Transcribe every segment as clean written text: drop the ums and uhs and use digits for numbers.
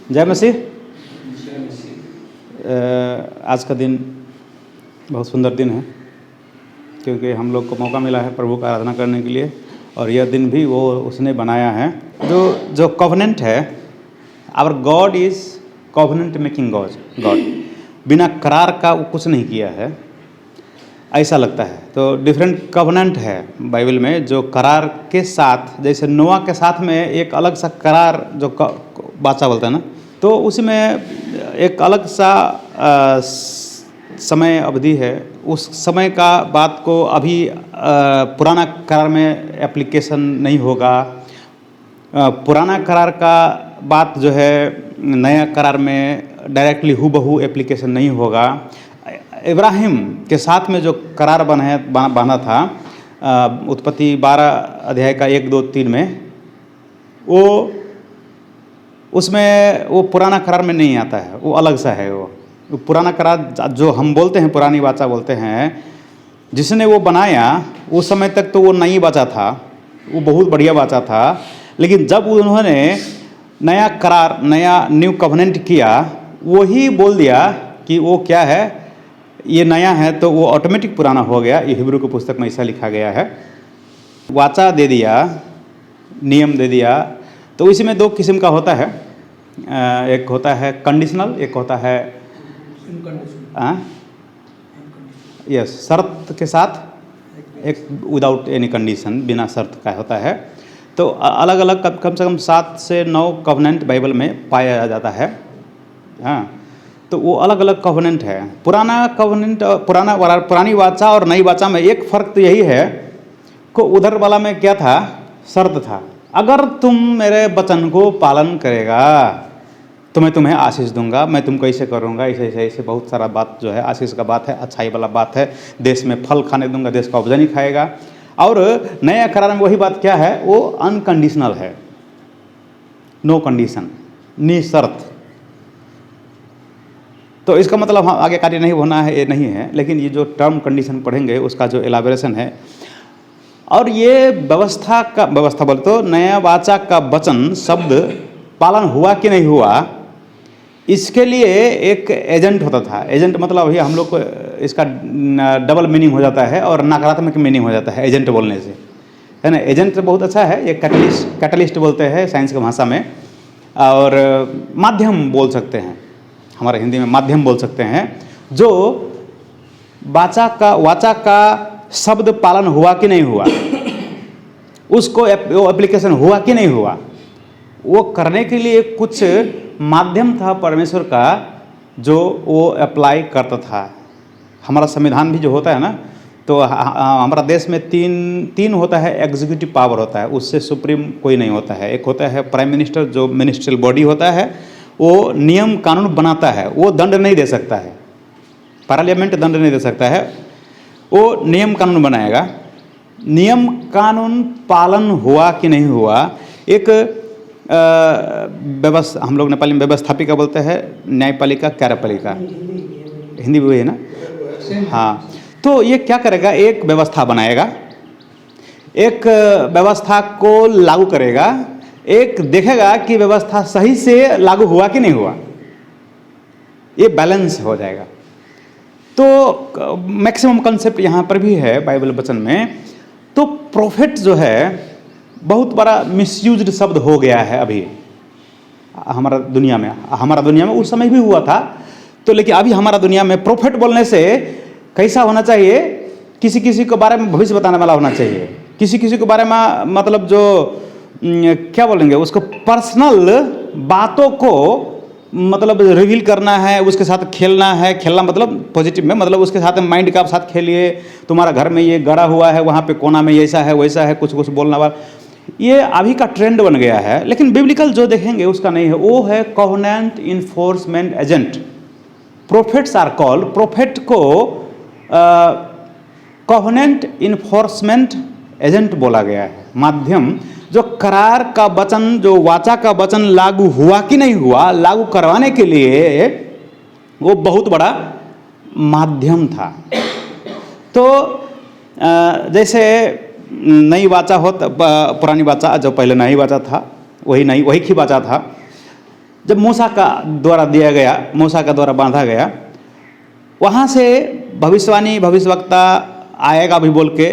जय मसीह। आज का दिन बहुत सुंदर दिन है, क्योंकि हम लोग को मौका मिला है प्रभु का आराधना करने के लिए, और यह दिन भी वो उसने बनाया है। जो कॉवेनेंट है, our God is covenant making God. बिना करार का वो कुछ नहीं किया है, ऐसा लगता है। तो डिफरेंट कॉवेनेंट है बाइबल में, जो करार के साथ, जैसे नोआ के साथ में एक अलग सा करार जो बाचा बोलता है ना, तो उसमें एक अलग सा समय अवधि है। उस समय का बात को अभी पुराना करार में एप्लीकेशन नहीं होगा। पुराना करार का बात जो है नया करार में डायरेक्टली हूबहू एप्लीकेशन नहीं होगा। इब्राहिम के साथ में जो करार बना था उत्पत्ति 12 अध्याय का 1, 2, 3 में, वो उसमें वो पुराना करार में नहीं आता है, वो अलग सा है। वो पुराना करार जो हम बोलते हैं, पुरानी वाचा बोलते हैं, जिसने वो बनाया उस समय तक तो वो नई वाचा था, वो बहुत बढ़िया वाचा था। लेकिन जब उन्होंने नया करार, नया न्यू कॉवेनेंट किया, वही बोल दिया कि वो क्या है, ये नया है, तो वो ऑटोमेटिक पुराना हो गया। ये हिब्रू की पुस्तक में ऐसा लिखा गया है। वाचा दे दिया, नियम दे दिया, तो इसमें 2 किस्म का होता है। एक होता है कंडीशनल, एक होता है यस शर्त के साथ, एक विदाउट एनी कंडीशन, बिना शर्त का होता है। तो अलग अलग कम से कम 7 से 9 कॉवेनेंट बाइबल में पाया जाता है। हाँ, तो वो अलग अलग कॉवेनेंट है। पुराना कॉवेनेंट, पुरानी वाचा और नई वाचा में एक फ़र्क तो यही है कि उधर वाला में क्या था, शर्त था, अगर तुम मेरे वचन को पालन करेगा तो मैं तुम्हें आशीष दूंगा, मैं तुमको ऐसे करूंगा, ऐसे ऐसे ऐसे बहुत सारा बात जो है आशीष का बात है, अच्छाई वाला बात है। देश में फल खाने दूंगा, देश का उपजा नहीं खाएगा। और नया करार में वही बात क्या है, वो अनकंडीशनल है, नो कंडीशन, निशर्त। तो इसका मतलब हम आगे कार्य नहीं होना है, ये नहीं है। लेकिन ये जो टर्म कंडीशन पढ़ेंगे उसका जो एलाबोरेशन है, और ये व्यवस्था बोले तो नया वाचा का वचन शब्द पालन हुआ कि नहीं हुआ, इसके लिए एक एजेंट होता था। एजेंट मतलब भैया हम लोग को इसका डबल मीनिंग हो जाता है और नकारात्मक मीनिंग हो जाता है एजेंट बोलने से, है ना। एजेंट बहुत अच्छा है, ये कैटलिस्ट बोलते हैं साइंस की भाषा में, और माध्यम बोल सकते हैं, हमारे हिंदी में माध्यम बोल सकते हैं। जो वाचा का शब्द पालन हुआ कि नहीं हुआ, उसको वो एप्लीकेशन हुआ कि नहीं हुआ, वो करने के लिए कुछ माध्यम था परमेश्वर का, जो वो अप्लाई करता था। हमारा संविधान भी जो होता है ना, तो हमारा देश में तीन होता है, एग्जीक्यूटिव पावर होता है, उससे सुप्रीम कोई नहीं होता है। एक होता है प्राइम मिनिस्टर, जो मिनिस्ट्रियल बॉडी होता है, वो नियम कानून बनाता है, वो दंड नहीं दे सकता है, पार्लियामेंट दंड नहीं दे सकता है, वो नियम कानून बनाएगा। नियम कानून पालन हुआ कि नहीं हुआ, एक व्यवस्था, हम लोग नेपाली में व्यवस्थापिका बोलते हैं, न्यायपालिका, कार्यपालिका, हिंदी में वही है ना। हाँ, तो ये क्या करेगा, एक व्यवस्था बनाएगा, एक व्यवस्था को लागू करेगा, एक देखेगा कि व्यवस्था सही से लागू हुआ कि नहीं हुआ, ये बैलेंस हो जाएगा। तो मैक्सिमम कंसेप्ट यहाँ पर भी है बाइबल वचन में। तो प्रोफेट जो है बहुत बड़ा मिसयूज्ड शब्द हो गया है अभी हमारा दुनिया में उस समय भी हुआ था। तो लेकिन अभी हमारा दुनिया में प्रोफेट बोलने से कैसा होना चाहिए, किसी के बारे में भविष्य बताने वाला होना चाहिए, किसी के बारे में, मतलब जो क्या बोलेंगे उसको, पर्सनल बातों को मतलब रिवील करना है, उसके साथ खेलना मतलब पॉजिटिव में, मतलब उसके साथ माइंड का साथ खेलिए, तुम्हारा घर में ये गड़ा हुआ है, वहाँ पे कोना में ऐसा है वैसा है, कुछ बोलना वाला, ये अभी का ट्रेंड बन गया है। लेकिन बिब्लिकल जो देखेंगे उसका नहीं है, वो है covenant enforcement agent. Prophets are called, prophet को कॉवेनेंट इन्फोर्समेंट एजेंट बोला गया है, माध्यम, जो करार का वचन, जो वाचा का वचन लागू हुआ कि नहीं हुआ, लागू करवाने के लिए वो बहुत बड़ा माध्यम था। तो जैसे नई वाचा हो, पुरानी वाचा जो पहले नई वाचा था, वही की वाचा था, जब मूसा का द्वारा दिया गया, मूसा का द्वारा बांधा गया, वहाँ से भविष्यवाणी भविष्यवक्ता आएगा भी बोल के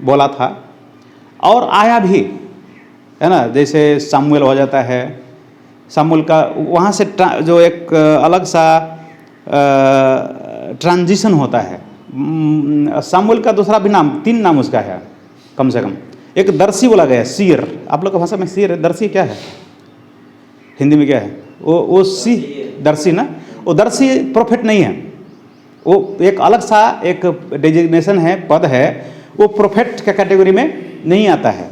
बोला था, और आया भी, है ना। जैसे सामुएल हो जाता है, सामुएल का वहाँ से जो एक अलग सा ट्रांजिशन होता है। सामुएल का दूसरा भी नाम, 3 नाम उसका है कम से कम। एक दर्शी बोला गया, सीर, आप लोग की भाषा में सीर है, दर्शी क्या है हिंदी में क्या है? वो सी दर्शी ना, वो दर्शी प्रोफेट नहीं है, वो एक अलग सा एक डेजिग्नेशन है, पद है, वो प्रोफेट के कैटेगरी में नहीं आता है।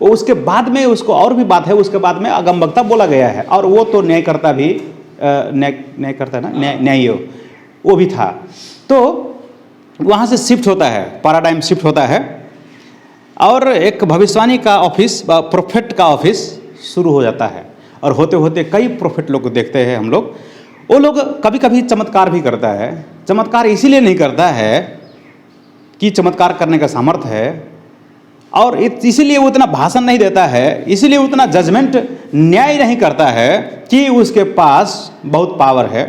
वो उसके बाद में उसको और भी बात है, उसके बाद में अगमवक्ता बोला गया है, और वो तो न्यायकर्ता भी न्याय करता है ना, न्यायी वो भी था। तो वहाँ से शिफ्ट होता है, पैराडाइम शिफ्ट होता है, और एक भविष्यवाणी का ऑफिस, प्रोफेट का ऑफिस शुरू हो जाता है। और होते होते कई प्रोफेट लोग को देखते हैं हम लोग, वो लोग कभी कभी चमत्कार भी करता है। चमत्कार इसीलिए नहीं करता है कि चमत्कार करने का सामर्थ्य है, और इसीलिए वो उतना भाषण नहीं देता है, इसीलिए उतना जजमेंट न्याय नहीं करता है कि उसके पास बहुत पावर है।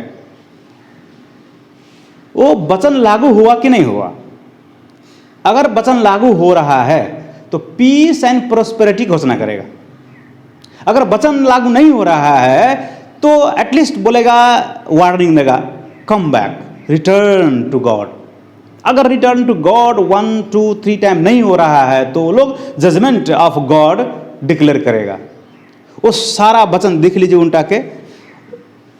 वो वचन लागू हुआ कि नहीं हुआ। अगर वचन लागू हो रहा है तो पीस एंड प्रोस्पेरिटी घोषणा करेगा। अगर वचन लागू नहीं हो रहा है तो एटलीस्ट बोलेगा, वार्निंग देगा, come back, return to God. अगर रिटर्न टू गॉड 1 2 3 टाइम नहीं हो रहा है तो वो लोग जजमेंट ऑफ गॉड डिक्लेयर करेगा। वो सारा वचन देख लीजिए उनका के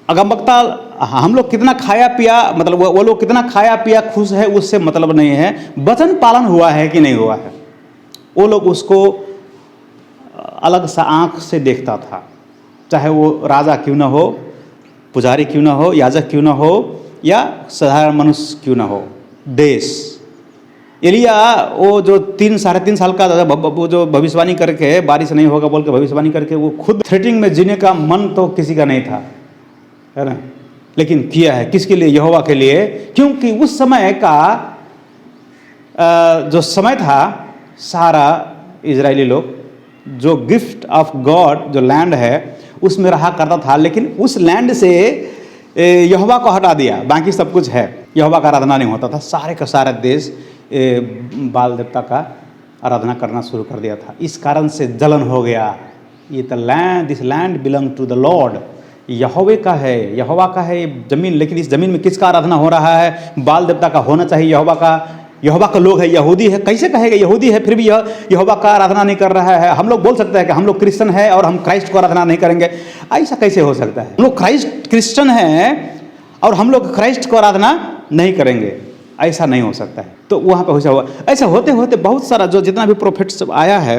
अगमवक्ता, हम लोग कितना खाया पिया, मतलब वो लोग कितना खाया पिया खुश है, उससे मतलब नहीं है, वचन पालन हुआ है कि नहीं हुआ है। वो लोग उसको अलग सा आंख से देखता था, चाहे वो राजा क्यों ना हो, पुजारी क्यों ना हो, याजक क्यों ना हो, या साधारण मनुष्य क्यों ना हो। देश एलिया, वो जो 3 साढ़े 3 साल का वो जो भविष्यवाणी करके बारिश नहीं होगा बोल के भविष्यवाणी करके, वो खुद थ्रेटिंग में जीने का मन तो किसी का नहीं था, है ना, लेकिन किया है। किसके लिए? यहोवा के लिए। क्योंकि उस समय का जो समय था, सारा इजरायली लोग जो गिफ्ट ऑफ गॉड जो लैंड है उसमें रहा करता था, लेकिन उस लैंड से यहोवा को हटा दिया, बाकी सब कुछ है, यहोवा का आराधना नहीं होता था। सारे का सारा देश बाल देवता का आराधना करना शुरू कर दिया था। इस कारण से जलन हो गया। ये the land, this land belong to the lord, Yahweh का है, यहोवा का है ये जमीन, लेकिन इस जमीन में किसका आराधना हो रहा है? बाल देवता का होना चाहिए। यहोवा का लोग है, यहूदी है, कैसे कहेगा यहूदी है फिर भी यहोवा का आराधना नहीं कर रहा है। हम लोग बोल सकते हैं कि हम लोग क्रिश्चियन है और हम क्राइस्ट को आराधना नहीं करेंगे, ऐसा कैसे हो सकता है? हम लोग क्रिश्चियन हैं और हम लोग क्राइस्ट को आराधना नहीं करेंगे, ऐसा नहीं हो सकता है। तो वहाँ पे ऐसा हुआ। ऐसा होते होते बहुत सारा जो जितना भी प्रोफेट सब आया है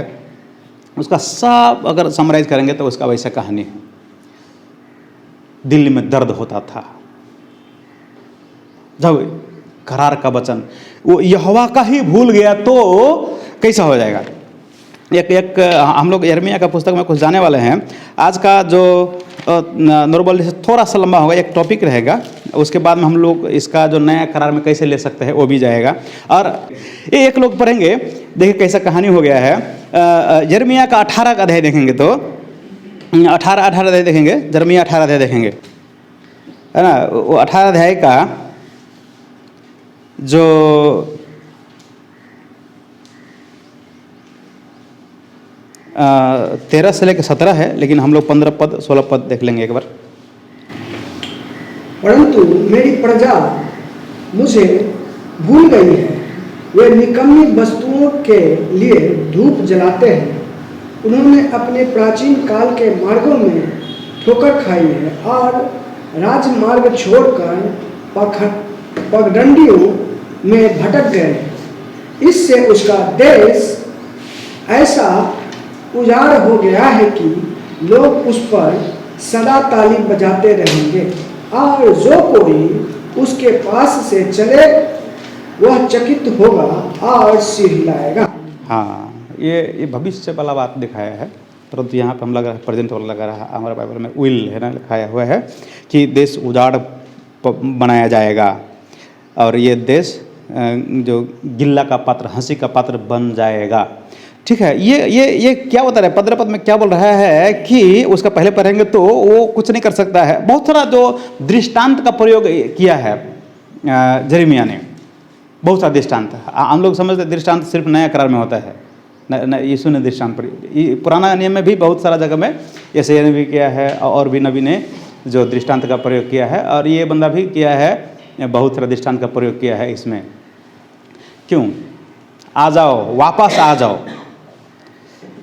उसका सब अगर समराइज करेंगे तो उसका वैसा कहानी है। दिल्ली में दर्द होता था जब करार का वचन वो यहोवा का ही भूल गया तो कैसा हो जाएगा। एक हम लोग यिर्मयाह का पुस्तक में कुछ जाने वाले हैं। आज का जो नॉर्मल से थोड़ा सा लंबा होगा, एक टॉपिक रहेगा, उसके बाद में हम लोग इसका जो नया करार में कैसे ले सकते हैं वो भी जाएगा। और ये एक लोग पढ़ेंगे, देखिए कैसा कहानी हो गया है। यिर्मयाह का 18 का अध्याय देखेंगे तो 18 अध्याय देखेंगे, यिर्मयाह 18 अध्याय देखेंगे, है ना। वो 18 अध्याय का जो 13 से लेकर 17 है, लेकिन हम लोग 15 पद 16 पद देख लेंगे एक बार। परंतु मेरी प्रजा मुझे भूल गई है, वे निकम्मी वस्तुओं के लिए धूप जलाते हैं। उन्होंने अपने प्राचीन काल के मार्गों में ठोकर खाई है और राजमार्ग छोड़कर पगडंडियों में भटक गए। इससे उसका देश ऐसा उजाड़ हो गया है कि लोग उस पर सदा ताली बजाते रहेंगे और जो कोई उसके पास से चले वह चकित होगा और सिर हिलाएगा। हाँ, ये भविष्य वाला बात दिखाया है, परंतु यहाँ पे हम लगा प्रेजेंट वाला लगा रहा। हमारे बाइबल में विल है ना लिखाया हुआ है कि देश उजाड़ बनाया जाएगा और ये देश जो गिल्ला का पात्र, हंसी का पात्र बन जाएगा। ठीक है। ये क्या बता रहा है 15 पद में, क्या बोल रहा है कि उसका पहले पढ़ेंगे तो वो कुछ नहीं कर सकता है। बहुत सारा जो दृष्टांत का प्रयोग किया है यिर्मयाह ने, बहुत सारा दृष्टांत। हम लोग समझते हैं दृष्टांत सिर्फ नया करार में होता है, यीशु ने दृष्टांत पुराना नियम में भी बहुत सारा जगह में ऐसे ने भी किया है, और भी नबी ने जो दृष्टांत का प्रयोग किया है, और ये बंदा भी किया है, बहुत सारा दृष्टांत का प्रयोग किया है इसमें। क्यों? आ जाओ, वापस आ जाओ।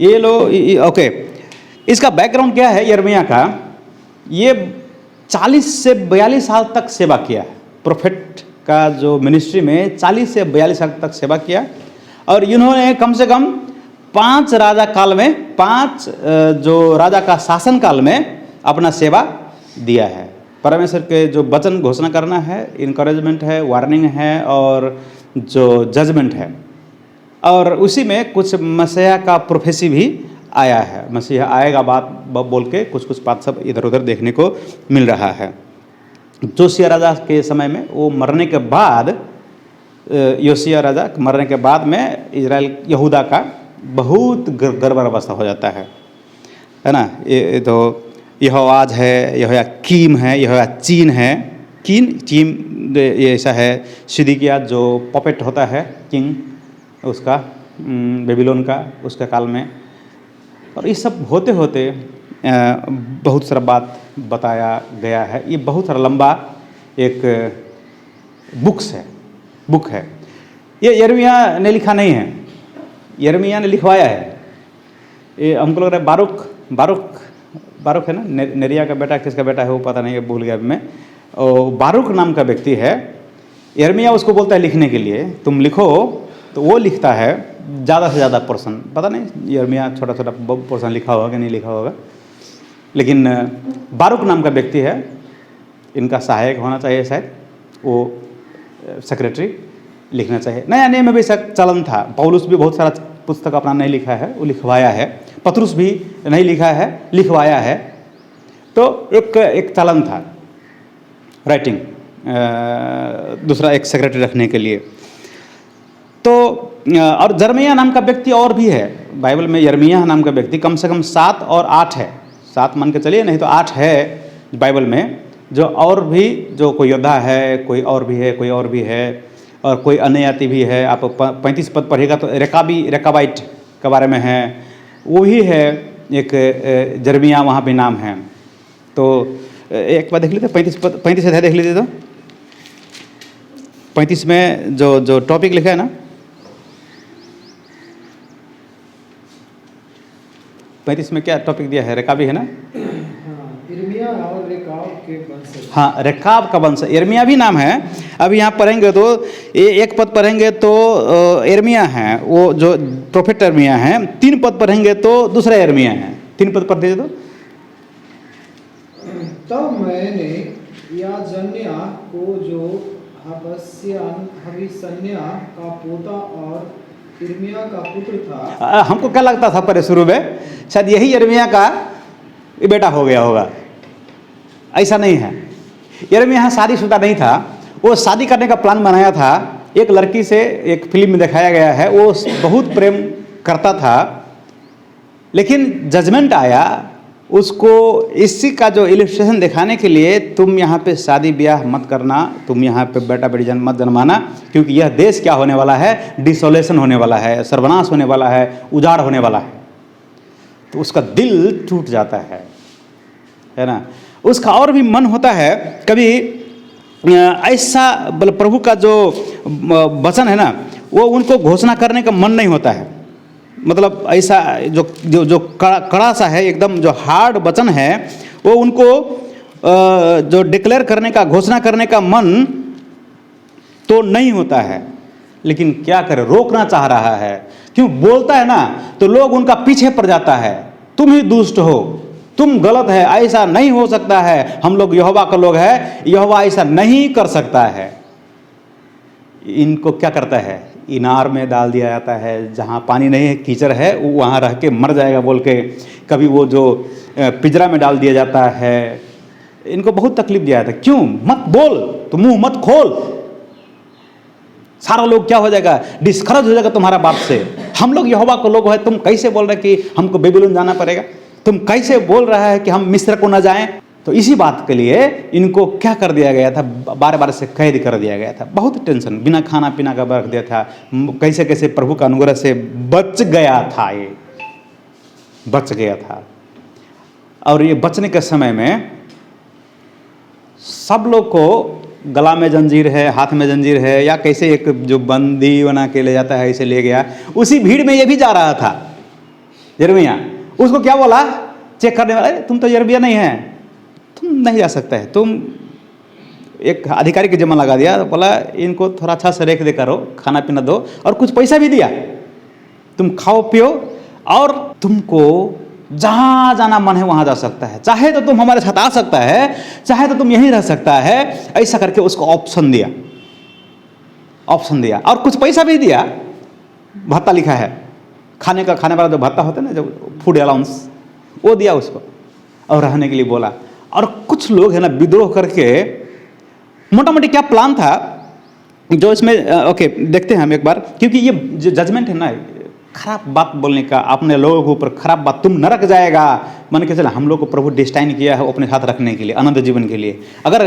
ये लो, ओके। इसका बैकग्राउंड क्या है यिर्मयाह का? ये 40 से 42 साल तक सेवा किया है। प्रोफेट का जो मिनिस्ट्री में 40 से 42 साल तक सेवा किया, और इन्होंने कम से कम 5 राजा काल में, 5 जो राजा का शासन काल में अपना सेवा दिया है। परमेश्वर के जो वचन घोषणा करना है, इनकरेजमेंट है, वार्निंग है, और जो जजमेंट है, और उसी में कुछ मसीहा का प्रोफेसी भी आया है। मसीहा आएगा बात बोल के कुछ बात सब इधर उधर देखने को मिल रहा है। जोसिया राजा के समय में, वो मरने के बाद, योसिया राजा मरने के बाद में इजराइल यहूदा का बहुत गड़बड़ अवस्था हो जाता है ना। ये तो यहोआज है, यहोयाकीम है, यहोयाचीन है। चीन ये ऐसा है, सिदकिय्याह जो पपेट होता है किंग उसका, बेबीलोन का, उसके काल में। और ये सब होते होते बहुत सारा बात बताया गया है। ये बहुत सारा लंबा एक बुक है। ये यिर्मयाह ने लिखा नहीं है, यिर्मयाह ने लिखवाया है। ये हमको लग रहा है बारूक है ना, नेरिया का बेटा, किसका बेटा है वो पता नहीं है, भूल गया मैं। और बारूक नाम का व्यक्ति है। यिर्मयाह उसको बोलता है लिखने के लिए, तुम लिखो, तो वो लिखता है ज़्यादा से ज़्यादा पोर्शन। पता नहीं यिर्मयाह छोटा पोर्शन लिखा होगा कि नहीं लिखा होगा, लेकिन बारूक नाम का व्यक्ति है, इनका सहायक होना चाहिए शायद, वो सेक्रेटरी लिखना चाहिए। नया नियम में भी चलन था। पौलुस भी बहुत सारा पुस्तक अपना नहीं लिखा है, वो लिखवाया है। पतरुस भी नहीं लिखा है, लिखवाया है। तो एक चलन था राइटिंग, दूसरा एक सेक्रेटरी रखने के लिए। तो और यिर्मयाह नाम का व्यक्ति और भी है बाइबल में। यिर्मयाह नाम का व्यक्ति कम से कम 7 और 8 है, 7 मान के चलिए, नहीं तो 8 है बाइबल में। जो और भी, जो कोई योद्धा है, कोई और भी है, कोई और भी है, और कोई अन्ययाति भी है। आप 35 पद पढ़ेगा तो रेकाबाइट के बारे में है, वो ही है एक यिर्मयाह, वहाँ भी नाम है। तो एक बार देख लीजिए 35 अध्याय देख लीजिए। तो 35 में जो टॉपिक लिखा है ना, 35 में क्या टॉपिक दिया है? रेकाबी है ना। यिर्मयाह और रेकाब के वंश। हाँ, रेकाब का वंश। यिर्मयाह भी नाम है। अभी यहाँ पढ़ेंगे तो एक पद पढ़ेंगे तो यिर्मयाह है, वो जो प्रोफेट यिर्मयाह है। 3 पद पढ़ेंगे तो दूसरा यिर्मयाह है। 3 पद पढ़ दीजिए। तो तब मैंने याजन्याह को, जो हबीसन्याह का पोता और यिर्मयाह का पुत्र था, हमको क्या लगता था पहले शुरू में, शायद यही यिर्मयाह का बेटा हो गया होगा। ऐसा नहीं है। यिर्मयाह शादीशुदा नहीं था, वो शादी करने का प्लान बनाया था एक लड़की से। एक फिल्म में दिखाया गया है, वो बहुत प्रेम करता था, लेकिन जजमेंट आया उसको। इसी का जो इलस्ट्रेशन दिखाने के लिए, तुम यहाँ पे शादी ब्याह मत करना, तुम यहाँ पे बेटा बेटी मत जन्माना, क्योंकि यह देश क्या होने वाला है, डिसोलेशन होने वाला है, सर्वनाश होने वाला है, उजाड़ होने वाला है। तो उसका दिल टूट जाता है ना। उसका और भी मन होता है कभी ऐसा, प्रभु का जो वचन है ना, वो उनको घोषणा करने का मन नहीं होता है। मतलब ऐसा जो कड़ा सा है, एकदम जो हार्ड वचन है, वो उनको जो डिक्लेयर करने का, घोषणा करने का मन तो नहीं होता है। लेकिन क्या करे, रोकना चाह रहा है। क्यों बोलता है ना, तो लोग उनका पीछे पड़ जाता है। तुम ही दुष्ट हो, तुम गलत है, ऐसा नहीं हो सकता है, हम लोग यहोवा का लोग है, यहोवा ऐसा नहीं कर सकता है। इनको क्या करता है, इनार में डाल दिया जाता है, जहाँ पानी नहीं है, कीचड़ है, वहाँ रह के मर जाएगा बोल के। कभी वो जो पिंजरा में डाल दिया जाता है। इनको बहुत तकलीफ दिया जाता है। क्यों? मत बोल, तुम मुंह मत खोल, सारा लोग क्या हो जाएगा, डिस्करेज हो जाएगा तुम्हारा बात से। हम लोग यहोवा के लोग हैं, तुम कैसे बोल रहे कि हमको बेबीलोन जाना पड़ेगा, तुम कैसे बोल रहा है कि हम मिस्र को न जाएं। तो इसी बात के लिए इनको क्या कर दिया गया था, बार बार से कैद कर दिया गया था, बहुत टेंशन, बिना खाना पीना का रख दिया था। कैसे कैसे प्रभु का अनुग्रह से बच गया था, ये बच गया था। और ये बचने के समय में सब लोग को गला में जंजीर है, हाथ में जंजीर है, या कैसे एक जो बंदी बना के ले जाता है ऐसे ले गया। उसी भीड़ में ये भी जा रहा था यिर्मयाह। उसको क्या बोला चेक करने वाला, तुम तो यिर्मयाह नहीं है, तुम नहीं जा सकता है। तुम एक अधिकारी के जमा लगा दिया, बोला इनको थोड़ा अच्छा से रेख दे करो, खाना पीना दो, और कुछ पैसा भी दिया, तुम खाओ पियो और तुमको जहाँ जाना मन है वहाँ जा सकता है, चाहे तो तुम हमारे साथ आ सकता है, चाहे तो तुम यहीं रह सकता है। ऐसा करके उसको ऑप्शन दिया, ऑप्शन दिया और कुछ पैसा भी दिया। भत्ता लिखा है, खाने वाला जो भत्ता होता है ना, जो फूड अलाउंस, वो दिया उसको, और रहने के लिए बोला। और कुछ लोग है ना विद्रोह करके, मोटा मोटी क्या प्लान था जो इसमें ओके देखते हैं हम एक बार, क्योंकि ये जो जजमेंट है ना, खराब बात बोलने का अपने लोगों के ऊपर, खराब बात, तुम नरक जाएगा, मन के चला हम लोग को प्रभु डिस्टाइन किया है अपने साथ रखने के लिए, अनंत जीवन के लिए। अगर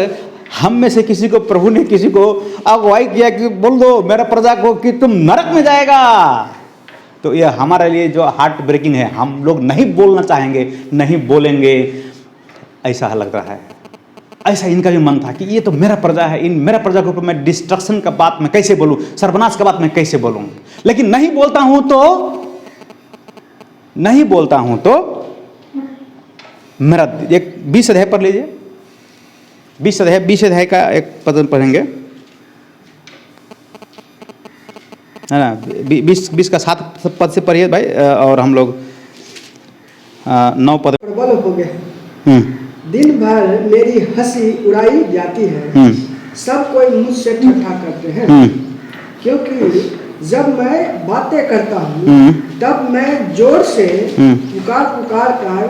हम में से किसी को प्रभु ने किसी को अगुवाई किया कि बोल दो मेरे प्रजा को कि तुम नरक में जाएगा, तो यह हमारे लिए जो हार्ट ब्रेकिंग है, हम लोग नहीं बोलना चाहेंगे, नहीं बोलेंगे, ऐसा लग रहा है। ऐसा इनका भी मन था कि ये तो मेरा प्रजा है, इन मेरा प्रजा के ऊपर मैं डिस्ट्रक्शन का बात मैं कैसे बोलूं, सर्वनाश का बात मैं कैसे बोलूं। लेकिन नहीं बोलता हूं तो मेरा एक 20 अध्याय पढ़ लीजिए, 20 अध्याय का एक पद पढ़ेंगे, है ना। 20 का 7 पद से पढ़िए भाई, और हम लोग 9 पद। प्रबल हो गए, दिन भर मेरी हंसी उड़ाई जाती है, सब कोई मुझसे ठट्ठा करते हैं, क्योंकि जब मैं बातें करता हूँ तब मैं जोर से पुकार कर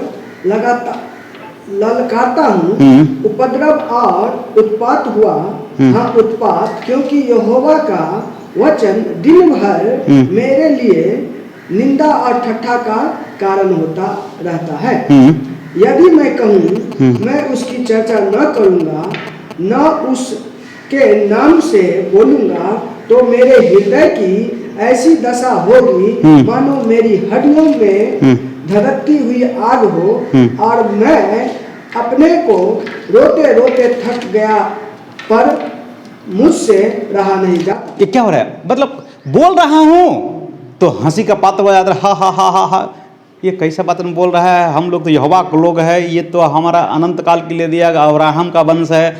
ललकारता हूँ। उपद्रव और उत्पात हुआ, हाँ उत्पात, क्योंकि यहोवा का वचन दिन भर मेरे लिए निंदा और ठट्ठा का कारण होता रहता है। यदि मैं कहूँ मैं उसकी चर्चा न करूँगा, न उसके नाम से बोलूँगा, तो मेरे हृदय की ऐसी दशा होगी मानो मेरी हड्डियों में धधकती हुई आग हो, और मैं अपने को रोते रोते थक गया, पर मुझसे रहा नहीं जाता। ये क्या हो रहा है, मतलब बोल रहा हूँ तो हंसी का पात्र हो जाता है, हा हा हा हा हा, ये कैसा बात में बोल रहा है, हम लोग तो यहोवा के लोग हैं, ये तो हमारा अनंत काल के लिए दिया अब्राहम का वंश है,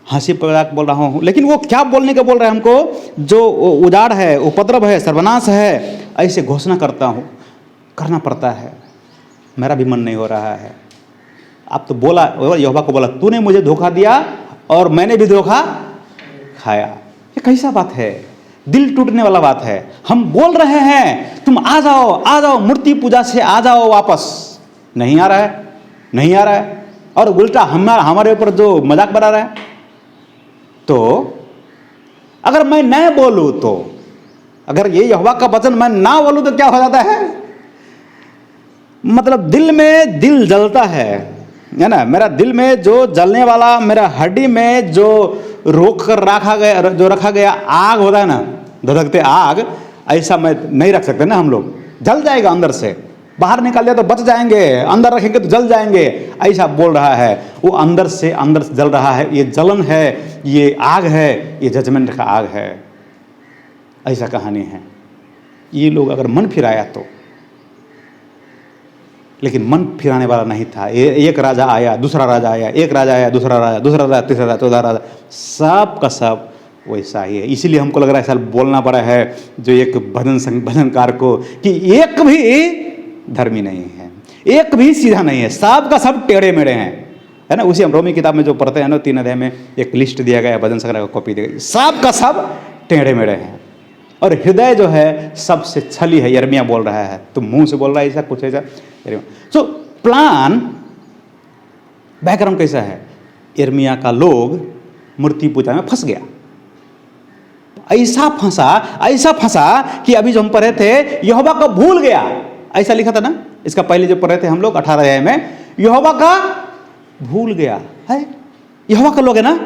हंसी मजाक बोल रहा हूँ। लेकिन वो क्या बोलने का बोल रहा है हमको, जो उजाड़ है, उपद्रव है, सर्वनाश है, ऐसे घोषणा करता हूँ, करना पड़ता है, मेरा भी मन नहीं हो रहा है। अब तो बोला यहोवा को, बोला तूने मुझे धोखा दिया और मैंने भी धोखा खाया। ये कैसा बात है, दिल टूटने वाला बात है। हम बोल रहे हैं तुम आ जाओ मूर्ति पूजा से आ जाओ वापस, नहीं आ रहा है, और उल्टा हमारे ऊपर जो मजाक बना रहा है। तो अगर मैं न बोलूं, तो अगर ये यहोवा का वचन मैं ना बोलूं तो क्या हो जाता है, मतलब दिल में दिल जलता है ना। मेरा दिल में जो जलने वाला, मेरा हड्डी में जो रोक कर रखा गया आग होता है ना, धधकते आग, ऐसा मैं नहीं रख सकते ना हम लोग, जल जाएगा अंदर से, बाहर निकाल दिया तो बच जाएंगे, अंदर रखेंगे तो जल जाएंगे, ऐसा बोल रहा है। वो अंदर से जल रहा है, ये जलन है, ये आग है, ये जजमेंट का आग है, ऐसा कहानी है। ये लोग अगर मन फिराया तो, लेकिन मन फिराने वाला नहीं था। एक राजा आया, दूसरा राजा आया, एक राजा आया, दूसरा राजा, तीसरा राजा, चौथा राजा, सब का सब वैसा ही है। इसीलिए हमको लग रहा है ऐसा बोलना पड़ा है जो एक भजनकार को, कि एक भी धर्मी नहीं है, एक भी सीधा नहीं है, सब का सब टेढ़े मेढ़े हैं, है ना। उसी हम रोमी किताब में जो पढ़ते हैं ना, 3 अध्याय में एक लिस्ट दिया गया, भजन संग्रह का कॉपी दी गई, सब का सब टेढ़े मेढ़े हैं, और हृदय जो है सबसे छली है। यिर्मयाह बोल रहा है, तुम मुंह से बोल रहा है ऐसा कुछ ऐसा। सो प्लान बैकग्राउंड कैसा है, यिर्मयाह का लोग मूर्ति पूजा में फंस गया। ऐसा फंसा कि अभी जो हम पढ़े थे यहोवा को भूल गया, ऐसा लिखा था ना इसका पहले जो पढ़े थे हम लोग 18 अध्याय में, यहोवा का भूल गया है। यहोवा का लोग है ना,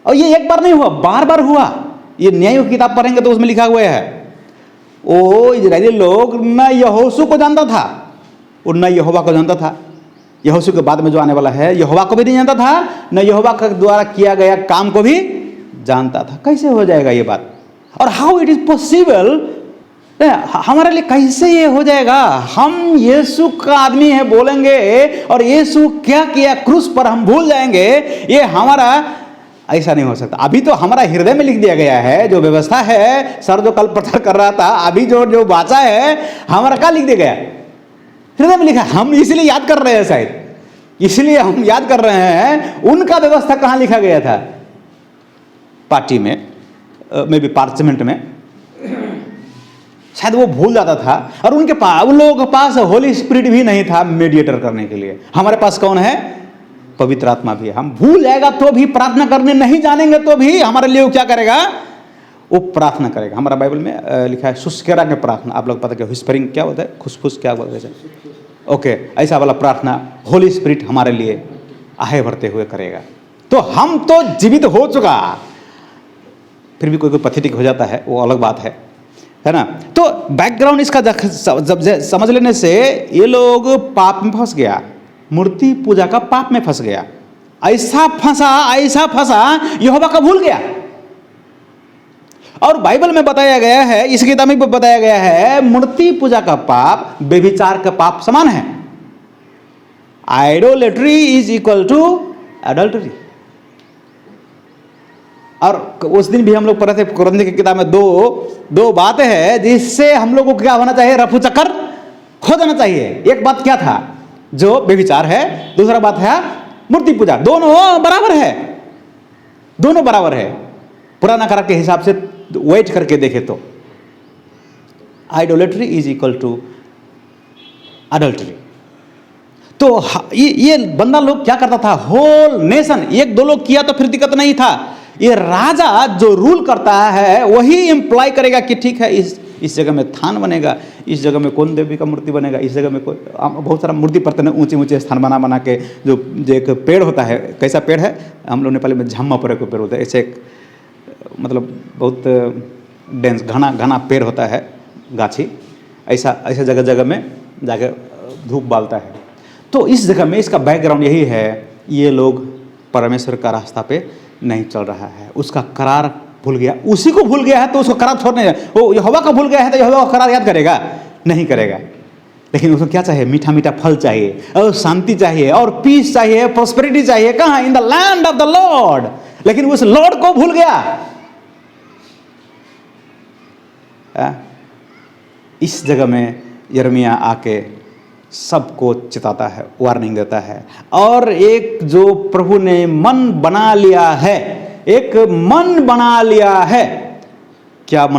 और ये एक बार नहीं हुआ, बार बार हुआ। ये न्याय की किताब पढ़ेंगे तो उसमें लिखा हुआ है, ओ इजरायली लोग न यहोशू को जानता था और न यहोवा को जानता था। यहोशू के बाद में जो आने वाला है यहोवा को भी नहीं जानता था, न यहोवा के द्वारा किया गया काम को भी जानता था। कैसे हो जाएगा ये बात? और हाउ इट इज पॉसिबल, हमारे लिए कैसे ये हो जाएगा? हम यीशु का आदमी है बोलेंगे और यीशु क्या किया क्रूस पर हम भूल जाएंगे, ये हमारा ऐसा नहीं हो सकता। अभी तो हमारा हृदय में लिख दिया गया है, जो व्यवस्था है, सर जो कल प्रचार कर रहा था, अभी जो वाचा है हमारा क्या लिख दिया गया? हृदय में लिखा। हम इसलिए याद कर रहे हैं, शायद इसलिए हम याद कर रहे हैं। उनका व्यवस्था कहाँ लिखा गया था? पार्टी में, मे बी पार्चमेंट में, शायद वो भूल जाता था। और उनके पास, उन लोगों के पास होली स्पिरिट भी नहीं था मेडिएटर करने के लिए। हमारे पास कौन है? पवित्र आत्मा भी है। हम भूल जाएगा तो भी, प्रार्थना करने नहीं जानेंगे तो भी हमारे लिए वो क्या करेगा? वो प्रार्थना करेगा। हमारा बाइबल में लिखा है सुस्केरा के प्रार्थना। आप लोग पता क्या व्हिस्परिंग क्या होता है? खुसफुस क्या बोलते हैं? ओके, ऐसा वाला प्रार्थना होली स्पिरिट हमारे लिए आहे भरते हुए करेगा। तो हम तो जीवित हो चुका, फिर भी कोई पैथेटिक हो जाता है, वो अलग बात है ना। तो बैकग्राउंड इसका जब समझ लेने से ये लोग पाप में फंस गया, मूर्ति पूजा का पाप में फंस गया। ऐसा फंसा यहोवा का भूल गया। और बाइबल में बताया गया है, इस किताब में बताया गया है, मूर्ति पूजा का पाप व्यभिचार का पाप समान है। Idolatry is equal to adultery. और उस दिन भी हम लोग पढ़े थे कुरिन्थियों की किताब में दो बातें हैं जिससे हम लोग को क्या होना चाहिए? रफू चक्कर खो जाना चाहिए। एक बात क्या था? जो व्यभिचार है, दूसरा बात है मूर्ति पूजा। दोनों बराबर है। पुराना करार के हिसाब से वेट करके देखे तो idolatry is equal to adultery. तो ये बंदा लोग क्या करता था? होल नेशन, एक दो लोग किया तो फिर दिक्कत नहीं था। ये राजा जो रूल करता है वही इंप्लाई करेगा कि ठीक है, इस जगह में थान बनेगा, इस जगह में कौन देवी का मूर्ति बनेगा, इस जगह में कोई बहुत सारा मूर्ति पड़ते हैं, ऊंचे स्थान बना के। जो एक पेड़ होता है, कैसा पेड़ है? हम लोग नेपाली में झम्मा परे को पेड़ होता है। ऐसे एक मतलब बहुत डेंस घना पेड़ होता है, गाछी, ऐसा जगह में जाके धूप बालता है। तो इस जगह में इसका बैकग्राउंड यही है, ये लोग परमेश्वर का रास्ता पे नहीं चल रहा है, उसका करार भूल गया। उसी को भूल गया है तो उसको करार छोड़ने, वो यहोवा का भूल गया है तो यहोवा का करार याद करेगा? नहीं करेगा। लेकिन उसको क्या चाहिए? मीठा मीठा फल चाहिए, और शांति चाहिए, और पीस चाहिए, प्रॉस्पेरिटी चाहिए। कहाँ? In the land of the Lord. लेकिन उस लॉर्ड को भूल गया। इस जगह में यिर्मयाह आके सबको चिताता है, वार्निंग देता है। और एक जो प्रभु ने मन बना लिया है, क्या मन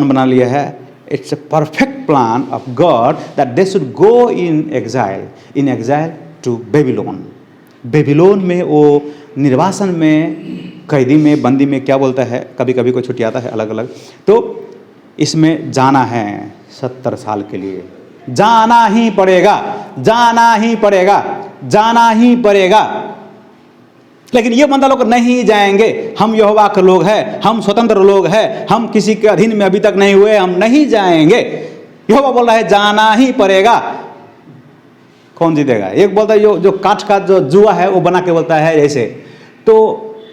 बना लिया है? It's a perfect plan of God that they should go in exile to Babylon में, वो निर्वासन में, कैदी में, बंदी में, क्या बोलता है, कभी कभी कोई छुट्टी आता है अलग अलग। तो इसमें जाना है 70 साल के लिए, जाना ही पड़ेगा। लेकिन ये बंदा लोग नहीं जाएंगे। हम यहोवा के लोग हैं, हम स्वतंत्र लोग हैं, हम किसी के अधीन में अभी तक नहीं हुए, हम नहीं जाएंगे। यहोवा बोल रहा है जाना ही पड़ेगा। कौन जीतेगा? एक बोलता है जो काठ का जो जुआ है वो बना के बोलता है,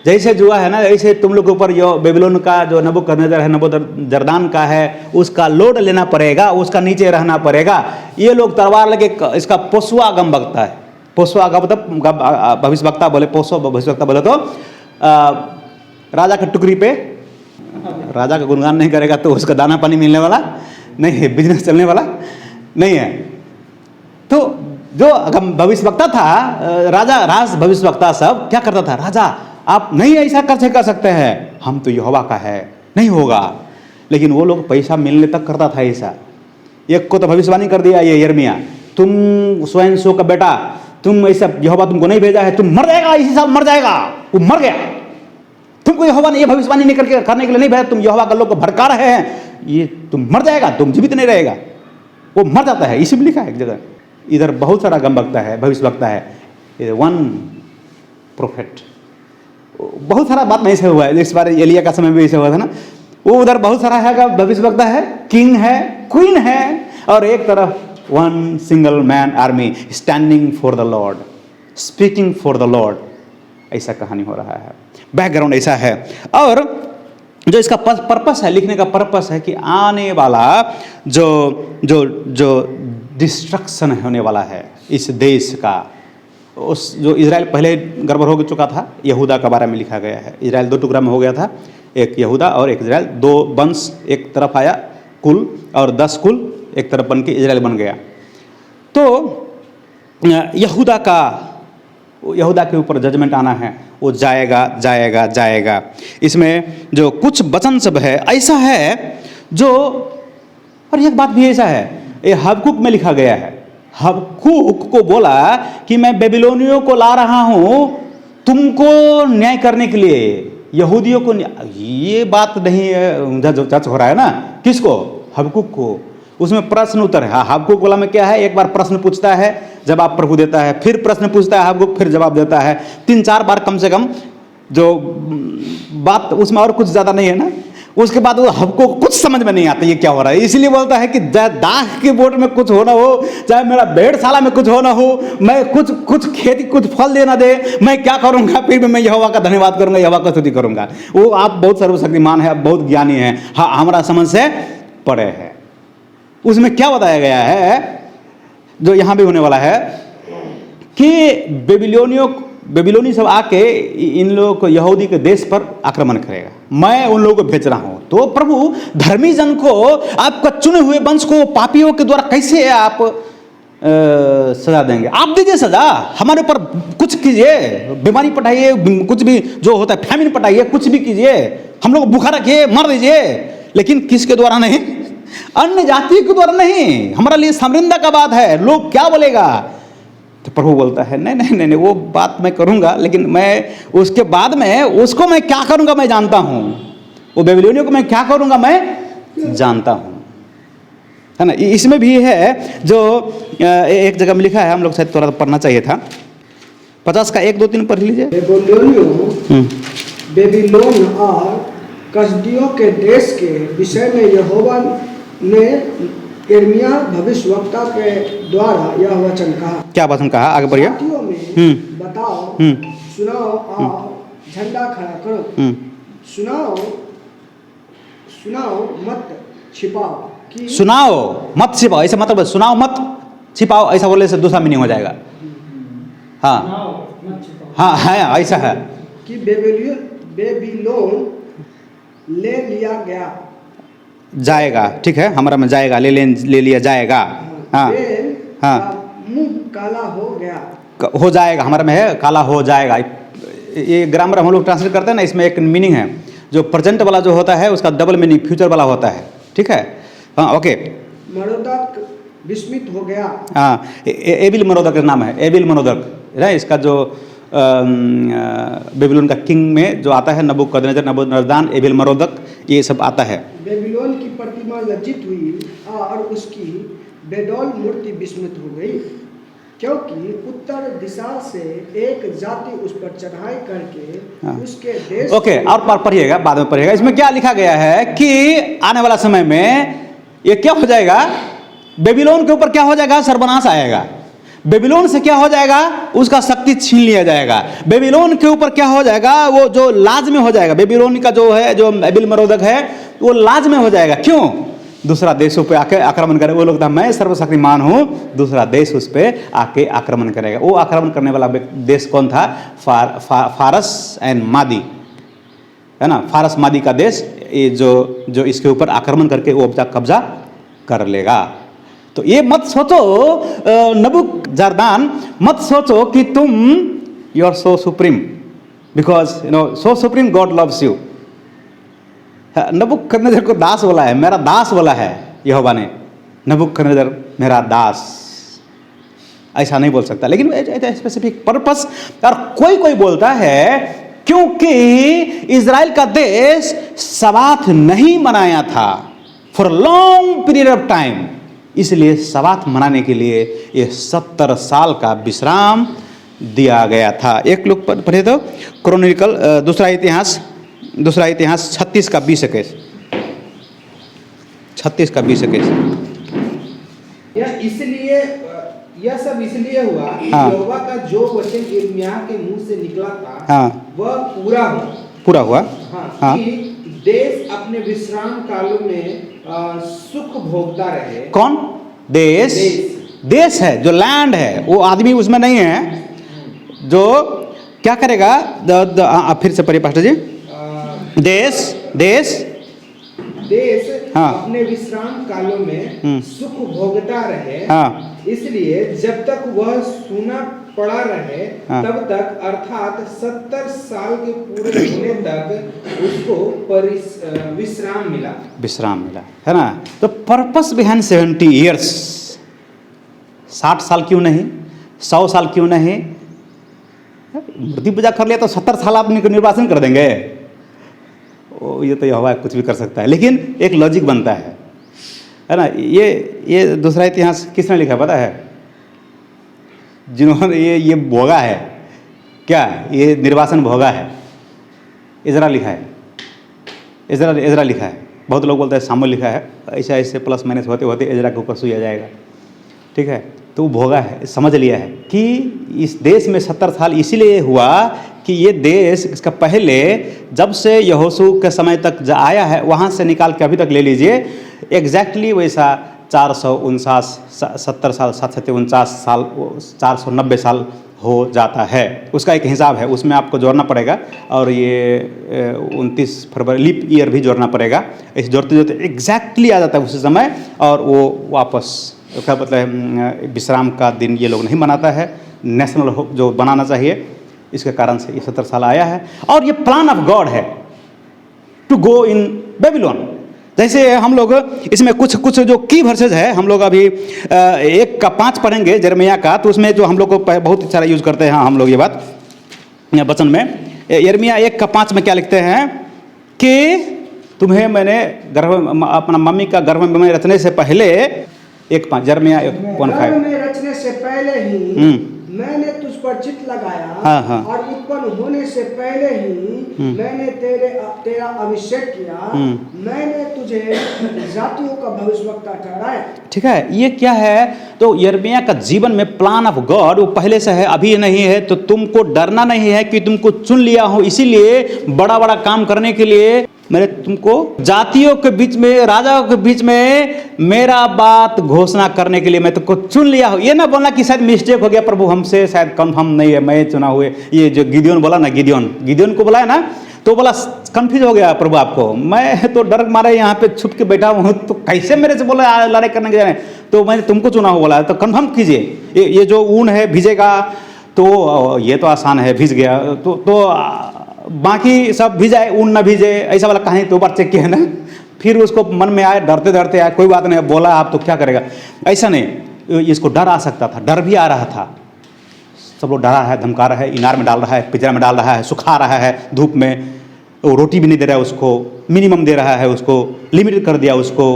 जैसे जुआ है ना, ऐसे तुम लोग के ऊपर जो बेबीलोन का जो नबूकदनेस्सर है, नबूजरदान का है, उसका लोड लेना पड़ेगा, उसका नीचे रहना पड़ेगा। ये लोग तलवार लेके इसका पोसुआ गम बकता है। पोसुआ गम मतलब भविष्यवक्ता बोले, भविष्यवक्ता बोले तो राजा के टुकड़ी पे, राजा का गुणगान नहीं करेगा तो उसका दाना पानी मिलने वाला नहीं है, बिजनेस चलने वाला नहीं है। तो जो भविष्यवक्ता था, राज भविष्यवक्ता सब क्या करता था? राजा आप नहीं ऐसा कर सकते हैं, हम तो यहोवा का है, नहीं होगा। लेकिन वो लोग पैसा मिलने तक करता था ऐसा। एक को तो भविष्यवाणी कर दिया ये यिर्मयाह, तुम स्वयं सो का बेटा, तुम ऐसा, यहोवा तुमको नहीं भेजा है, तुम मर जाएगा, इसी साल मर जाएगा। वो मर गया। तुमको यहोवा ने ये भविष्यवाणी नहीं करने के लिए नहीं भेजा, तुम यहोवा का लोग को भड़का रहे हैं, ये तुम मर जाएगा, तुम जीवित नहीं रहेगा। वो मर जाता है, इसी में लिखा है एक जगह। इधर बहुत सारा गम वक्ता है, भविष्य वक्ता है, वन प्रोफेट। बहुत सारा बात में ऐसे हुआ है, इस बार एलिया का समय में ऐसे हुआ था ना। वो उधर बहुत सारा है, भविष्य वक्ता है, किंग है, क्वीन है, और एक तरफ one single man army standing for the Lord, speaking for the Lord. ऐसा कहानी हो रहा है, बैकग्राउंड ऐसा है। और जो इसका पर्पस है, लिखने का पर्पस है कि आने वाला जो जो जो डिस्ट्रक्शन होने वाला है इस देश का, उस जो इजराइल पहले गड़बड़ हो चुका था, यहूदा के बारे में लिखा गया है। इजराइल दो टुकड़ा में हो गया था, एक यहूदा और एक इजराइल, दो वंश एक तरफ आया कुल, और 10 कुल एक तरफ बन के इजराइल बन गया। तो यहूदा के ऊपर जजमेंट आना है, वो जाएगा जाएगा जाएगा। इसमें जो कुछ वचन सब है ऐसा है जो, और एक बात भी ऐसा है, ये हबकुक में लिखा गया है। हबकुक को बोला कि मैं बेबीलोनियों को ला रहा हूं तुमको न्याय करने के लिए, यहूदियों को। ये बात नहीं जज हो रहा है ना, किसको? हबकुक को। उसमें प्रश्न उत्तर है। हबकुक बोला में क्या है, एक बार प्रश्न पूछता है, जवाब प्रभु देता है, फिर प्रश्न पूछता है हबकुक, फिर जवाब देता है। 3-4 बार कम से कम जो बात, उसमें और कुछ ज़्यादा नहीं है ना। उसके बाद वो हबकुक कुछ समझ में नहीं आता ये क्या हो रहा है, इसलिए बोलता है कि दाख के बोट में कुछ हो ना हो, चाहे मेरा भेड़शाला में कुछ हो ना हो, मैं कुछ खेती कुछ फल देना दे, मैं क्या करूंगा, फिर भी मैं यहोवा का धन्यवाद करूंगा, यहोवा का स्तुति करूंगा। वो आप बहुत सर्वशक्तिमान है, आप बहुत ज्ञानी है, हाँ हमारा समझ से परे है। उसमें क्या बताया गया है जो यहाँ भी होने वाला है कि बेबीलोनी सब आके इन लोगों को यहूदी के देश पर आक्रमण करेगा। मैं उन लोगों को भेज रहा हूं। तो प्रभु धर्मी जन को, आपका चुने हुए वंश को पापियों के द्वारा कैसे आप सजा देंगे? आप दीजिए सजा, हमारे ऊपर कुछ कीजिए, बीमारी पटाइए, कुछ भी जो होता है फैमिन पटाइए, कुछ भी कीजिए, हम लोग भूखा रखिए, मर दीजिए, लेकिन किसके द्वारा नहीं? अन्य जाति के द्वारा नहीं। हमारा लिए समरिंदा का बात है, लोग क्या बोलेगा? तो प्रभु बोलता है नहीं नहीं नहीं, वो बात मैं करूंगा, लेकिन मैं उसके बाद में उसको मैं क्या करूंगा मैं जानता हूं। वो बेबीलोनियों को मैं क्या करूंगा मैं जानता हूं, है ना। इसमें भी है जो एक जगह में लिखा है, हम लोग शायद थोड़ा पढ़ना चाहिए था, 50 का 1, 2, 3 पढ़ लीजिए। बेबीलोन और कसदियों के देश के विषय में यहोवा ने यिर्मयाह भविष्यवक्ता के द्वारा यह वचन कहा। क्या वचन कहा? आगे बढ़िए। बताओ, सुनाओ और झंडा खड़ा करो, सुनाओ मत छिपाओ। सुनाओ मत छिपाओ, ऐसा मतलब सुनाओ मत छिपाओ, ऐसा बोलने से दूसरा मीनिंग हो जाएगा। हाँ है ऐसा है कि बेबीलोन ले लिया गया जाएगा, ठीक है, हमारा में जाएगा, ले लिया जाएगा। हाँ हाँ, मुंह काला हो जाएगा, हमारा में है काला हो जाएगा। ये ग्रामर हम लोग ट्रांसलेट करते हैं ना, इसमें एक मीनिंग है, जो प्रेजेंट वाला जो होता है उसका डबल मीनिंग फ्यूचर वाला होता है, ठीक है। हाँ ओके। मरोदक विस्मित हो गया। हाँ, एबिल मरोदक का नाम है, एबिल मरोदक है इसका, जो बेबीलोन का किंग में जो आता है, नबूकदनेस्सर, नबूकदनेस्सर, एबिल मरोदक, ये सब आता है। बेबीलोन की प्रतिमा लज्जित हुई और उसकी बेडौल मूर्ति विस्मित हो गई, क्योंकि उत्तर दिशा से एक जाति उस पर चढ़ाई करके उसके देश। ओके, और पढ़िएगा, बाद में पढ़िएगा। इसमें क्या लिखा गया है कि आने वाला समय में ये क्या हो जाएगा, बेबीलोन के ऊपर क्या हो जाएगा, सर्वनाश आएगा। बेबीलोन से क्या हो जाएगा, उसका शक्ति छीन लिया जाएगा। बेबीलोन के ऊपर क्या हो जाएगा, वो जो लाज में हो जाएगा। बेबीलोन का जो है, जो एबिल मरोदक है, वो लाज में हो जाएगा। क्यों? दूसरा देशों पे आके आक्रमण करे। वो लोग मैं सर्वशक्तिमान हूँ, दूसरा देश उस पर आके आक्रमण करेगा। वो आक्रमण करने वाला देश कौन था? फारस एंड मादी, है ना। फारस मादी का देश, ये जो इसके ऊपर आक्रमण करके वो कब्जा कर लेगा। तो ये मत सोचो नबूकदनेस्सर, मत सोचो कि तुम you are so supreme, because you know so supreme God loves you. Nebuchadnezzar को दास बोला है, मेरा दास बोला है यहोवा ने, नबूकदनेस्सर मेरा दास, ऐसा नहीं बोल सकता। लेकिन स्पेसिफिक पर्पस। और कोई बोलता है क्योंकि इजराइल का देश सबात नहीं मनाया था for long period of time, इसलिए सबात मनाने के लिए ये 70 साल का विश्राम दिया गया था। एक लोग पढ़े तो क्रॉनिकल दूसरा इतिहास 36 का 20 इक्कीस, 36 का 20 इक्कीस। यह सब इसलिए हुआ कि हाँ। यहोवा का जो वचन यिर्मयाह के मुंह से निकला था हाँ। वह पूरा हुआ। हाँ। कि देश अपने विश्राम कालों में सुख भोगता रहे। कौन? देश है, जो लैंड है, वो आदमी उसमें नहीं है। जो क्या करेगा? फिर से पढ़िए पास्टर जी। देश हाँ। अपने विश्राम कालों में सुख भोगता रहे। हाँ। इसलिए जब तक वह सूना पड़ा रहे हाँ। तब तक, अर्थात 70 साल के पूरे होने तक उसको विश्राम मिला, है ना? तो पर्पस बिहाइंड 70 ईयर्स, 60 साल क्यों नहीं, 100 साल क्यों नहीं? मूर्ति पूजा कर लिया तो 70 साल आप निर्वासन कर देंगे? ये तो यहोवा कुछ भी कर सकता है, लेकिन एक लॉजिक बनता है ना? ये दूसरा इतिहास किसने लिखा पता है? जिन्होंने ये भोगा है, क्या ये निर्वासन भोगा है? इजरा लिखा है, इजरा लिखा है। बहुत लोग बोलते हैं सामुएल लिखा है, ऐसे प्लस माइनस होते होते इजरा के ऊपर सुई आ जाएगा, ठीक है? तो वो भोगा है, समझ लिया है कि इस देश में 70 साल इसीलिए हुआ कि ये देश, इसका पहले जब से यहोशू के समय तक आया है, वहाँ से निकाल के अभी तक ले लीजिए, एग्जैक्टली वैसा 449 70 साल 749 साल 490 साल हो जाता है। उसका एक हिसाब है, उसमें आपको जोड़ना पड़ेगा, और ये 29 फरवरी लीप ईयर भी जोड़ना पड़ेगा। इस जोड़ते जोड़ते एग्जैक्टली आ जाता है उसी समय, और वो वापस क्या मतलब है, विश्राम का दिन ये लोग नहीं मनाता है, नेशनल जो बनाना चाहिए, इसके कारण से ये 70 साल आया है। और ये प्लान ऑफ गॉड है टू गो इन बेबीलोन। जैसे हम लोग इसमें कुछ जो की वर्सेज है, हम लोग अभी 1 का 5 पढ़ेंगे यिर्मयाह का, तो उसमें जो हम लोग को बहुत सारा यूज करते हैं हम लोग ये बात वचन में। यिर्मयाह 1 का 5 में क्या लिखते हैं कि तुम्हें मैंने अपना मम्मी का गर्भ में रचने से पहले, 1:5 यिर्मयाह 1:5 में रचने से पहले ही मैंने तुझ पर चित्त लगाया। हाँ, हाँ। और उत्पन्न होने से पहले ही मैंने तेरा अभिषेक किया। मैंने तुझे जातियों का भविष्यवक्ता ठहराया। ठीक है, ये क्या है? तो यिर्मयाह का जीवन में प्लान ऑफ गॉड वो पहले से है, अभी नहीं है। तो तुमको डरना नहीं है कि तुमको चुन लिया हो, इसीलिए बड़ा बड़ा काम करने के लिए मैंने तुमको जातियों के बीच में, राजाओं के बीच में मेरा बात घोषणा करने के लिए मैं तुमको चुन लिया हूं। ये ना बोलना कि शायद मिस्टेक हो गया प्रभु हमसे, शायद कंफर्म नहीं है, मैं चुना हुए। ये जो गिदियोन बोला ना, गिदियोन को बोला है ना, तो बोला कंफ्यूज हो गया प्रभु आपको, मैं तो डर मारे यहाँ पे छुप के बैठा हूँ, तो कैसे मेरे से बोला लड़ाई करने के जाने, तो मैंने तुमको चुना हुआ बोला, तो कंफर्म कीजिए। ये जो ऊन है भिजेगा, तो ये तो आसान है, भिज गया तो बाकी सब भिजाए, ऊन ना भिजे, ऐसा वाला कहानी तो बार चेक किया है ना। फिर उसको मन में आए, डरते डरते आए, कोई बात नहीं, बोला आप तो क्या करेगा, ऐसा नहीं। इसको डर आ सकता था, डर भी आ रहा था। सब लोग डरा है, धमका रहा है, इनार में डाल रहा है, पिंजरा में डाल रहा है, सुखा रहा है धूप में, वो रोटी भी नहीं दे रहा है उसको, मिनिमम दे रहा है उसको, लिमिटेड कर दिया उसको,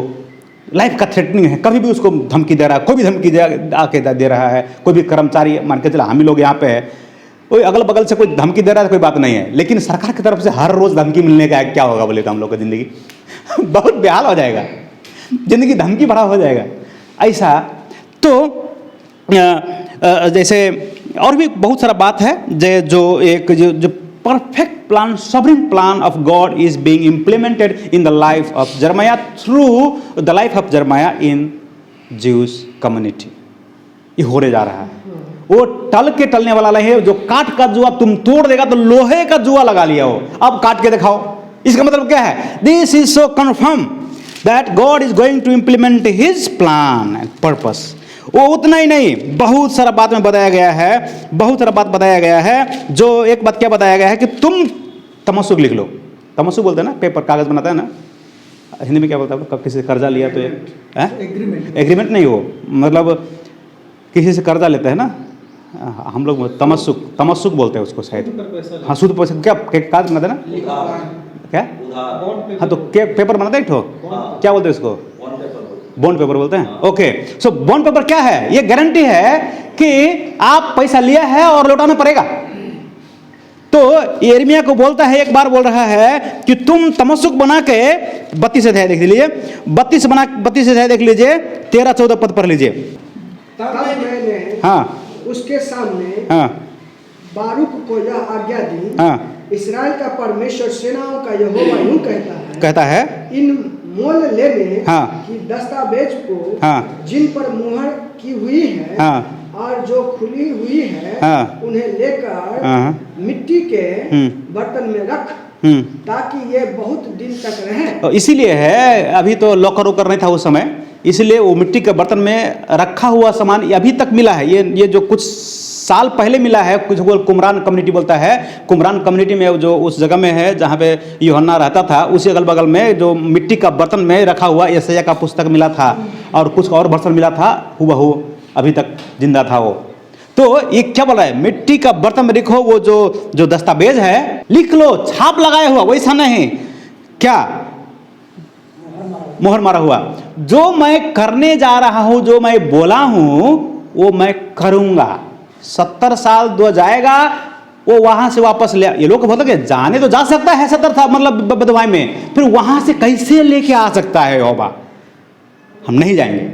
लाइफ का थ्रेटनिंग है, कभी भी उसको धमकी दे रहा है, कोई भी धमकी आके दे रहा है। कोई भी कर्मचारी मान के चला, हम ही लोग यहाँ पे है, कोई अगल बगल से कोई धमकी दे रहा है, कोई बात नहीं है, लेकिन सरकार की तरफ से हर रोज धमकी मिलने का क्या होगा बोले तो हम लोग की जिंदगी बहुत बेहाल हो जाएगा, जिंदगी धमकी भरा हो जाएगा ऐसा। तो जैसे और भी बहुत सारा बात है जो perfect plan, sovereign plan of God is being implemented in the life of यिर्मयाह थ्रू द लाइफ ऑफ यिर्मयाह इन ज्यूस कम्युनिटी। ये होने जा रहा है, वो टल के टलने वाला नहीं है। जो काट का जुआ तुम तोड़ देगा तो लोहे का जुआ लगा लिया हो, अब काट के दिखाओ। इसका मतलब क्या है? This is so confirm that God is going to implement his plan and purpose. वो उतना ही नहीं, बहुत सारा बात में बताया गया है, बहुत सारा बात बताया गया है। जो एक बात क्या बताया गया है कि तुम तमस्सुक लिख लो। तमस्सुक बोलते हैं ना, पेपर कागज बनाता है ना, हिंदी में क्या बोलता है? कब किसी से कर्जा लिया तो एग्रीमेंट नहीं हो, मतलब किसी से कर्जा लेते हैं ना, हम लोग तमस्सुक बोलते हैं उसको शायद। हाँ, शुद्ध पैसा क्या कागज बनाते ना, क्या? हाँ, तो क्या पेपर बनाते हैं, क्या बोलते हैं उसको? बॉन्ड पेपर बोलते हैं। ओके, सो बॉन्ड पेपर क्या है? ये गारंटी है कि आप पैसा लिया है और लौटाना पड़ेगा। तो यिर्मयाह को बोलता है, एक बार बोल रहा है कि तुम तमस्सुक बना के 32 अध्याय देख लीजिए, 32 अध्याय देख लीजिए, 13-14 पद पढ़ लीजिए। तब मैंने हाँ उसके सामने हाँ बारूक को यह आज्ञा दी, हाँ, इस्राएल का परमेश्वर सेनाओं का यहोवा यूं कहता है, इन मोल लेने हाँ। की दस्तावेज को हाँ। जिन पर मुहर की हुई है हाँ। और जो खुली हुई है हाँ। उन्हें लेकर हाँ। मिट्टी के बर्तन में रख, ताकि ये बहुत दिन तक रहे। तो इसीलिए है, अभी तो लॉकर वॉकर नहीं था उस समय, इसलिए वो मिट्टी के बर्तन में रखा हुआ सामान अभी तक मिला है। ये जो कुछ साल पहले मिला है, कुछ वो कुमरान कम्युनिटी बोलता है, कुमरान कम्युनिटी में जो उस जगह में है जहाँ पे यूहन्ना रहता था, उसी अगल बगल में जो मिट्टी का बर्तन में रखा हुआ यशायाह का पुस्तक मिला था, और कुछ और बर्तन मिला था, हुबहू अभी तक जिंदा था वो। तो ये क्या बोला है, मिट्टी का बर्तन में लिखो, वो जो दस्तावेज है लिख लो, छाप लगाया हुआ, वैसा नहीं, क्या मोहर मारा हुआ। जो मैं करने जा रहा हूं, जो मैं बोला हूं, वो मैं करूंगा। 70 साल दो जाएगा, वो वहां से वापस ले, ये लोग बोलते हैं जाने तो जा सकता है 70 साल मतलब बदवाई में, फिर वहां से कैसे लेके आ सकता है यहोवा? हम नहीं जाएंगे।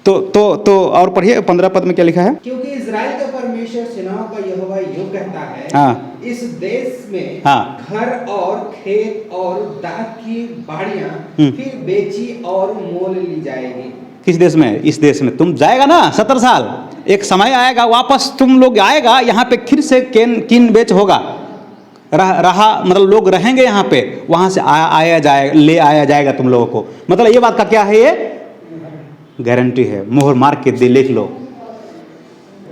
तो और पढ़िए 15 पद में क्या लिखा है? क्योंकि इजराइल का परमेश्वर सेनाओं का यहोवा यूं कहता है, हाँ। इस देश में हाँ। घर और खेत और दाख की बाड़ियां फिर बेची और मोल ली जाएगी। किस देश में? इस देश में तुम जाएगा ना 70 साल, एक समय आएगा वापस तुम लोग आएगा, यहाँ पे फिर से किन बेच होगा, रहा मतलब लोग रहेंगे यहाँ पे, वहां से आया जाएगा, ले आया जाएगा तुम लोगों को। मतलब ये बात का क्या है, ये गारंटी है, मोहर मार के दे, लिख लो।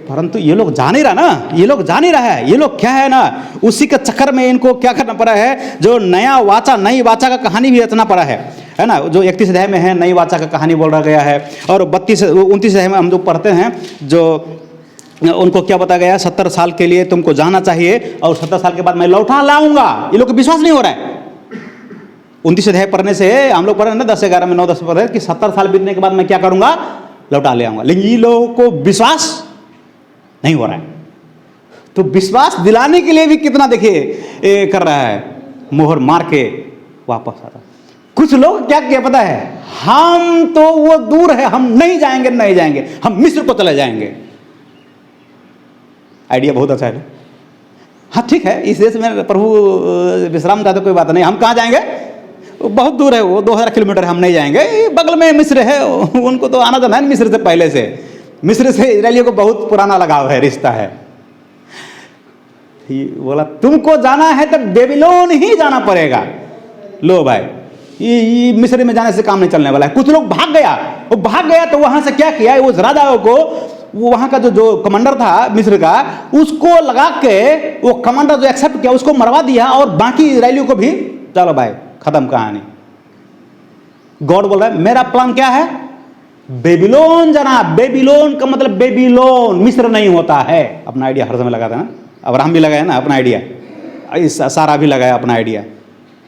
परंतु ये लोग जान ही रहा ना, ये लोग जान ही रहा है, ये लोग क्या है ना, उसी के चक्कर में इनको क्या करना पड़ा है, जो नया वाचा, नई वाचा का कहानी भी रचना पड़ा है ना। जो 31 अध्याय में है, नई वाचा का कहानी बोल रहा गया है, और 29 अध्याय में हम जो पढ़ते हैं, जो उनको क्या बताया गया, 70 साल के लिए तुमको जाना चाहिए और 70 साल के बाद मैं लौटा लाऊंगा। ये लोग को विश्वास नहीं हो रहा है। 29 अध्याय पढ़ने से हम लोग पढ़ रहे हैं ना 10-11 में 9-10 पढ़ रहे कि 70 साल बीतने के बाद मैं क्या करूंगा, लौटा ले आऊंगा। लेकिन ये लोगों को विश्वास नहीं हो रहा है। तो विश्वास दिलाने के लिए भी कितना देखिए कर रहा है, मोहर मार के वापस आ रहा। कुछ लोग क्या किया पता है, हम तो वो दूर है, हम नहीं जाएंगे, नहीं जाएंगे, हम मिस्र को चले जाएंगे। आइडिया बहुत अच्छा है। हाँ ठीक है, इस देश में प्रभु विश्राम था तो कोई बात नहीं, हम कहाँ जाएंगे, बहुत दूर है वो, 2000 किलोमीटर, हम नहीं जाएंगे। बगल में मिस्र है, उनको तो आना जाना है मिस्र से पहले से। मिस्र से इजरायलियों को बहुत पुराना लगाव है, रिश्ता है। बोला तुमको जाना है तो बेबीलोन ही जाना पड़ेगा। लो भाई, ये मिस्र में जाने से काम नहीं चलने वाला है। कुछ लोग भाग गया, वो भाग गया तो वहां से क्या किया, उस राजाओं को, वो वहां का जो कमांडर था मिस्र का, उसको लगा के वो कमांडर जो एक्सेप्ट किया उसको मरवा दिया, और बाकी इजरायलियों को भी चलो भाई खत्म कहानी। गॉड बोल रहा है मेरा प्लान क्या है, बेबीलोन जाना। बेबीलोन का मतलब बेबीलोन, मिस्र नहीं होता है। अपना आइडिया हर समय लगाता है ना, अब्राहम भी लगाया ना अपना आइडिया, सारा भी लगाया अपना आइडिया।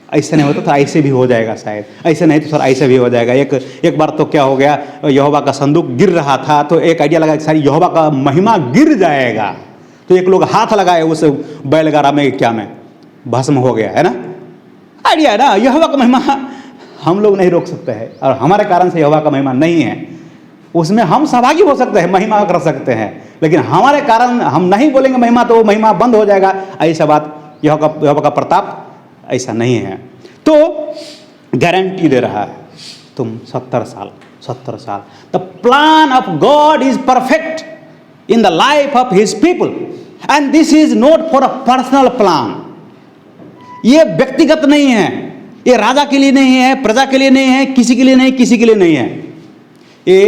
ऐसे नहीं होता तो ऐसे भी हो जाएगा शायद, ऐसे नहीं तो सर ऐसे भी हो जाएगा। एक बार तो क्या हो गया, यहोवा का संदूक गिर रहा था तो एक आइडिया लगा सारी यहोवा का महिमा गिर जाएगा, तो एक लोग हाथ लगाए उस बैलगाड़ा में, क्या में भस्म हो गया, है ना। आइडिया है ना, यहोवा का महिमा हम लोग नहीं रोक सकते हैं, और हमारे कारण से यहोवा का महिमा नहीं है, उसमें हम सहभागी हो सकते हैं, महिमा कर सकते हैं, लेकिन हमारे कारण हम नहीं बोलेंगे महिमा तो वो महिमा बंद हो जाएगा। ऐसा बात यहोवा का प्रताप ऐसा नहीं है। तो गारंटी दे रहा है तुम 70 साल। The plan of God is perfect in the life of his people, and this is not for a personal plan. ये व्यक्तिगत नहीं है, ये राजा के लिए नहीं है, प्रजा के लिए नहीं है, किसी के लिए नहीं, किसी के लिए नहीं है। ये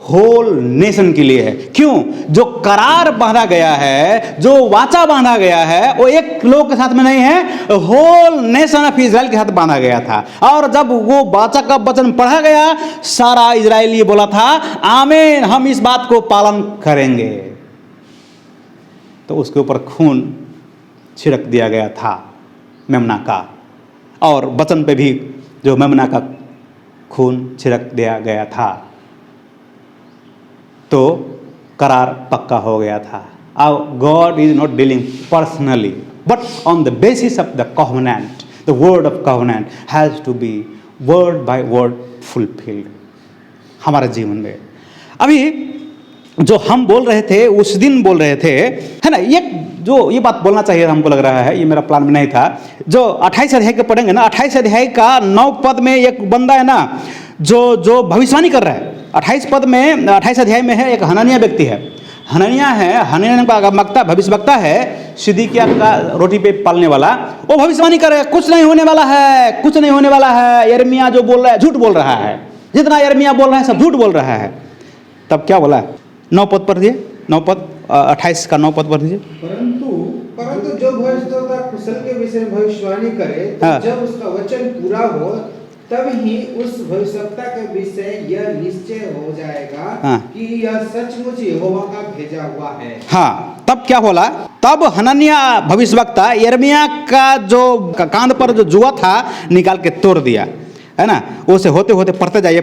होल नेशन के लिए है। क्यों? जो करार बांधा गया है, जो वाचा बांधा गया है, वो एक लोग के साथ में नहीं है, होल नेशन ऑफ इजराइल के साथ बांधा गया था। और जब वो वाचा का वचन पढ़ा गया, सारा इजराइल ये बोला था, आमीन, हम इस बात को पालन करेंगे। तो उसके ऊपर खून छिड़क दिया गया था मेमना का, और वचन पे भी जो मेमना का खून छिड़क दिया गया था, तो करार पक्का हो गया था। अब God is not dealing personally but on the basis of the covenant, the word of covenant has to be word by word fulfilled हमारे जीवन में। अभी जो हम बोल रहे थे, उस दिन बोल रहे थे, है ना, ये बात बोलना चाहिए हमको लग रहा है, ये मेरा प्लान में नहीं था। जो 28 अध्याय के पढ़ेंगे ना, 28 अध्याय का 9 पद में एक बंदा है ना, जो भविष्यवाणी कर रहा है। 28 अध्याय में है, एक हनन्याह व्यक्ति है। हनन्याह का भविष्यवक्ता है, सिदकिय्याह का रोटी पे पालने वाला। वो भविष्यवाणी कर रहा है, कुछ नहीं होने वाला है, कुछ नहीं होने वाला है। यिर्मयाह जो बोल रहा है झूठ बोल रहा है, जितना यिर्मयाह बोल रहा है सब झूठ बोल रहा है। तब क्या बोला? 9 पद पढ़ दिए, 9 पद 28 का 9 पद पढ़ दीजिए। परंतु जो भविष्यद्वक्ता कुशल के विषय में भविष्यवाणी करे, हाँ। जब उसका वचन पूरा हो, तब ही उस भविष्यद्वक्ता के विषय यह निश्चय हो जाएगा, हाँ। कि यह सचमुच यहोवा का भेजा हुआ है। हाँ, तब क्या बोला? तब हनन्याह भविष्यवक्ता यिर्मयाह का जो कांध पर जो जुआ था निकाल के तोड़ दिया, है ना। उसे होते होते पढ़ते जाइए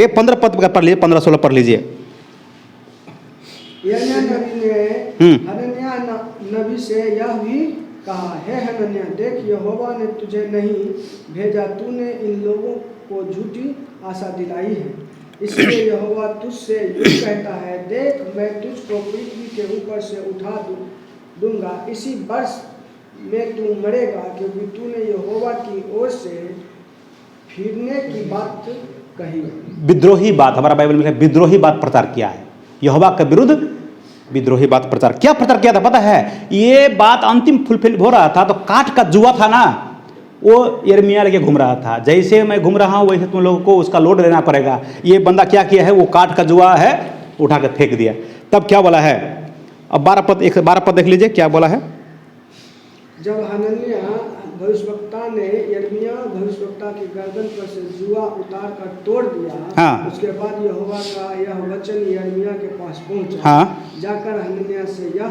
15 पद पढ़ लीजिए, 15-16 पढ़ लीजिए। यिर्मयाह नबी ने हनन्याह नबी से यह भी कहा, हे हनन्याह, देख यहोवा ने तुझे नहीं भेजा, तूने इन लोगों को झूठी आशा दिलाई है। इसलिए यहोवा तुझसे यूँ कहता है, देख मैं तुझको पृथ्वी के ऊपर से उठा दूंगा, इसी वर्ष में तू मरेगा, क्योंकि तूने यहोवा की ओर से फिरने की बात कही। विद्रोही बात, हमारा बाइबल में विद्रोही बात प्रचार किया है, यहोवा के विरुद्ध विद्रोही बात प्रचार। क्या प्रचार किया था पता है? ये बात अंतिम फुलफिल हो रहा था, तो काठ का जुआ था ना, वो यिर्मयाह लेके घूम रहा था। जैसे मैं घूम रहा हूँ वैसे तुम लोगों को उसका लोड लेना पड़ेगा। ये बंदा क्या किया है? वो काठ का जुआ है, उठा के फेंक दिया। तब क्या बोला है? अब 12 पद देख लीजिए, क्या बोला है? जब हनन्याह भविष्यवक्ता ने यिर्मयाह भविष्यवक्ता की गर्दन पर से जुआ उतार कर तोड़ दिया, हाँ। उसके बाद यहोवा का यह वचन यिर्मयाह के पास पहुंचा। हाँ। जाकर हनन्याह से यह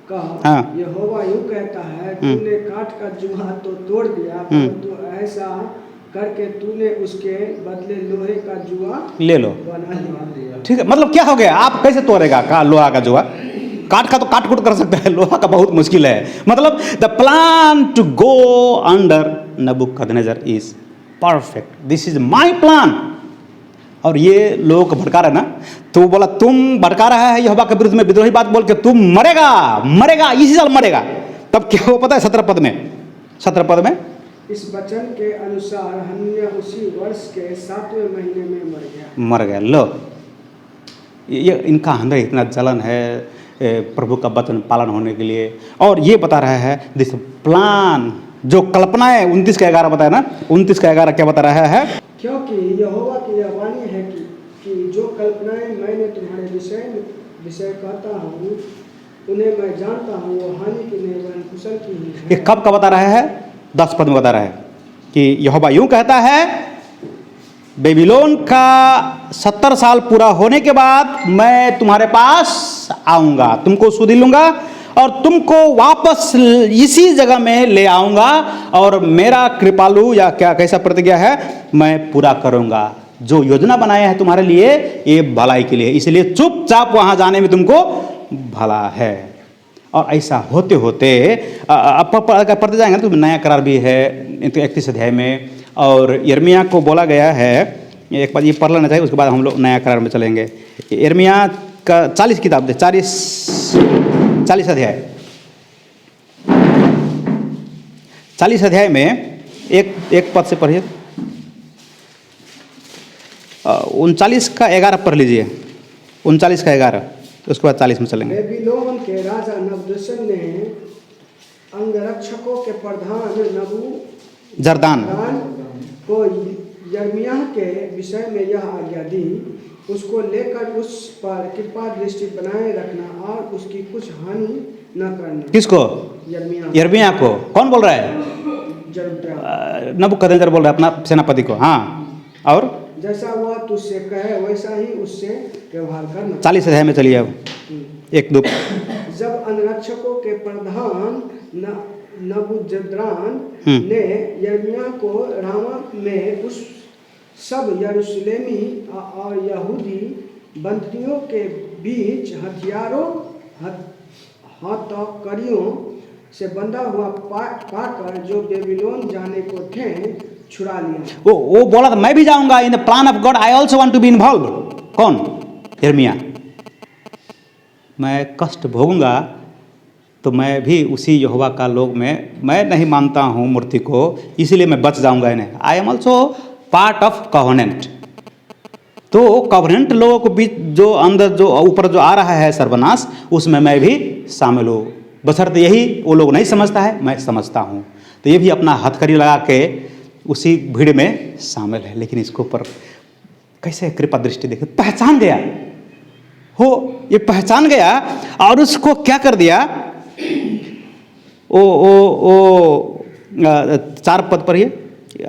कहा, हाँ। यहोवा यूँ कहता है, तूने काठ का जुआ तो तोड़ दिया, परंतु ऐसा करके तूने उसके बदले लोहे का जुआ ले लो, बना लिया। ठीक है। मतलब क्या हो गया? आप कैसे तोड़ेगा लोहा का जुआ? काट का तो काट कूट कर सकता है, लोहा का बहुत मुश्किल है। मतलब the plan to go under Nebuchadnezzar is perfect, this is my plan. और ये लोगों को भड़का रहा है ना, तो वो बोला तुम भड़का रहा है यहोवा के विरुद्ध में विद्रोही बात बोल के, तुम मरेगा इसी साल मरेगा। तब क्या हो पता है? 17 पद में इस वचन के अनुसार हनन्याह उसी वर्ष के 7वें महीने में मर गया। लो, ये इनका अंदर इतना जलन है प्रभु का वचन पालन होने के लिए। और ये बता रहा है दिस प्लान, जो कल्पना है 29 का 11 बताया ना, 29 का 11 क्या बता रहा है? क्योंकि यहोवा की यह वाणी है कि जो कल्पनाएं मैंने तुम्हारे विषय कहता हूँ, उन्हें मैं जानता हूँ, वो हानि की नहीं वरन कुशल की ही है। ये कब का बता रहा है? 10 पद में बता रहा है कि यहोवा यूं कहता है, बेबीलोन का 70 साल पूरा होने के बाद मैं तुम्हारे पास आऊंगा, तुमको सुधि लूंगा और तुमको वापस इसी जगह में ले आऊंगा, और मेरा कृपालु या क्या कैसा प्रतिज्ञा है मैं पूरा करूंगा। जो योजना बनाया है तुम्हारे लिए ये भलाई के लिए, इसलिए चुपचाप वहां जाने में तुमको भला है। और ऐसा होते होते पढ़ते जाएंगे तो नया करार भी है 31 अध्याय में, और यिर्मयाह को बोला गया है, एक बार ये पढ़ लेना चाहिए, उसके बाद हम लोग नया करार में चलेंगे। यिर्मयाह का 40 किताब दे, 40 अध्याय, 40 अध्याय में एक पद से पढ़िए, 39 का 11 पढ़ लीजिए, 39 का 11, उसके बाद 40 में चलेंगे। बेबीलोन के राजा नबूकदनेस्सर ने अंगरक्षकों के प्रधान नबूजरदान को यिर्मयाह के विषय में यह आज्ञा दी उसको लेकर उस पर कृपा दृष्टि बनाए रखना और उसकी कुछ हानि न करना। किसको? यिर्मयाह यिर्मयाह को। कौन बोल रहा है? जरूर नबूकदनेस्सर बोल रहा है अपना सेनापति को। हाँ, और जैसा वह तुझसे कहे वैसा ही उससे व्यवहार करना। 40 अध्याय में चलिए अब 1-2। जब अंगरक्षकों के प्रधान नबूजरदान ने यिर्मयाह को रामा में उस सब यरूशलेमी और यहूदी बंदियों के बीच हथकड़ियों से बंधा हुआ पाकर जो बेबीलोन जाने को थे छुड़ा लिया। वो बोला था मैं भी जाऊंगा, in the plan of God I also want to be involve. कौन? यिर्मयाह। मैं कष्ट भोगूंगा तो मैं भी उसी यहोवा का लोग में, मैं नहीं मानता हूँ मूर्ति को, इसलिए मैं बच जाऊंगा इन्हें। I am also part of covenant. तो कॉवेनेंट लोगों के बीच जो अंदर जो ऊपर जो आ रहा है सर्वनाश, उसमें मैं भी शामिल हूँ। बशर्ते यही वो लोग नहीं समझता है, मैं समझता हूँ। तो ये भी अपना हथकड़ी लगा के उसी भीड़ में शामिल है। लेकिन इसको ऊपर कैसे कृपा दृष्टि देखे, पहचान गया हो, ये पहचान गया और उसको क्या कर दिया? ओ 4 पद पर ही,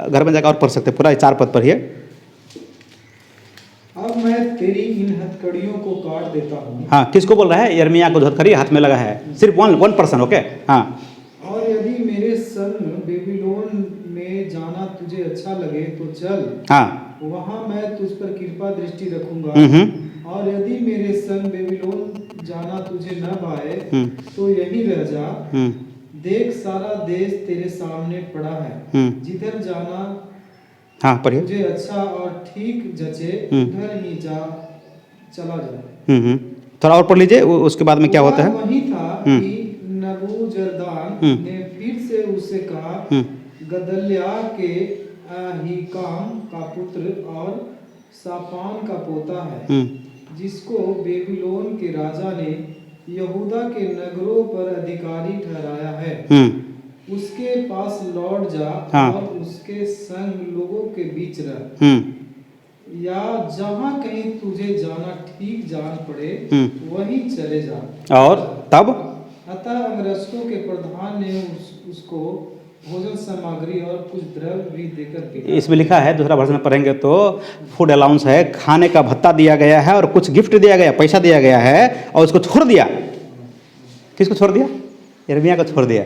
घर में जाकर और पढ़ सकते पूरा 4 पद पर ही। अब मैं तेरी इन हथकड़ियों को काट देता हूँ। हाँ, किसको बोल रहा है? यिर्मयाह को हथकड़ी हाथ में लगा है, सिर्फ वन पर्सन। ओके, हाँ। और यदि मेरे संग बेबीलोन में जाना तुझे अच्छा लगे तो चल, हाँ, वहाँ मैं तुझ पर कृपा दृष्टि रखूंगा। और यदि मेरे संग बेबीलोन जाना तुझे न भाए तो यही रह जा। देख सारा देश तेरे सामने पड़ा है, जिधर जाना हाँ पढ़िए तुझे अच्छा और ठीक जचे उधर ही चला जा। थोड़ा और पढ़ लीजिए, उसके बाद में क्या होता है? वही था कि नबूजरदान ने फिर से उससे कहा, गदल्याह के अहीकाम का पुत्र और सापान का पोता है, जिसको बेबीलोन के राजा ने यहूदा के नगरों पर अधिकारी ठहराया है। उसके पास लौट जा और उसके संग लोगों के बीच रह, या जहाँ कहीं तुझे जाना ठीक जान पड़े वहीं चले जा। और तब अतः अंगरक्षकों के प्रधान ने उसको भोजन सामग्री और कुछ द्रव्य भी देकर भेजा। इसमें लिखा है, दूसरा वर्जन में पढ़ेंगे तो फूड अलाउंस है, खाने का भत्ता दिया गया है और कुछ गिफ्ट दिया गया, पैसा दिया गया है, और उसको छोड़ दिया। किसको छोड़ दिया? यिर्मयाह को छोड़ दिया।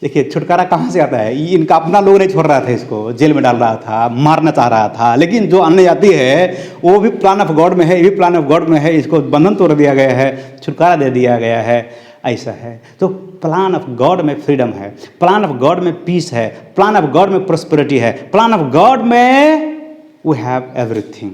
देखिए छुटकारा कहाँ से आता है? इनका अपना लोग नहीं छोड़ रहा था, इसको जेल में डाल रहा था, मारना चाह रहा था, लेकिन जो अन्य जाति है वो भी प्लान ऑफ गॉड में है, ये भी प्लान ऑफ गॉड में है, इसको बंधन तोड़ दिया गया है, छुटकारा दे दिया गया है। ऐसा है तो प्लान ऑफ गॉड में फ्रीडम है, प्लान ऑफ गॉड में पीस है, प्लान ऑफ गॉड में प्रॉस्पेरिटी है, प्लान ऑफ गॉड में we have everything.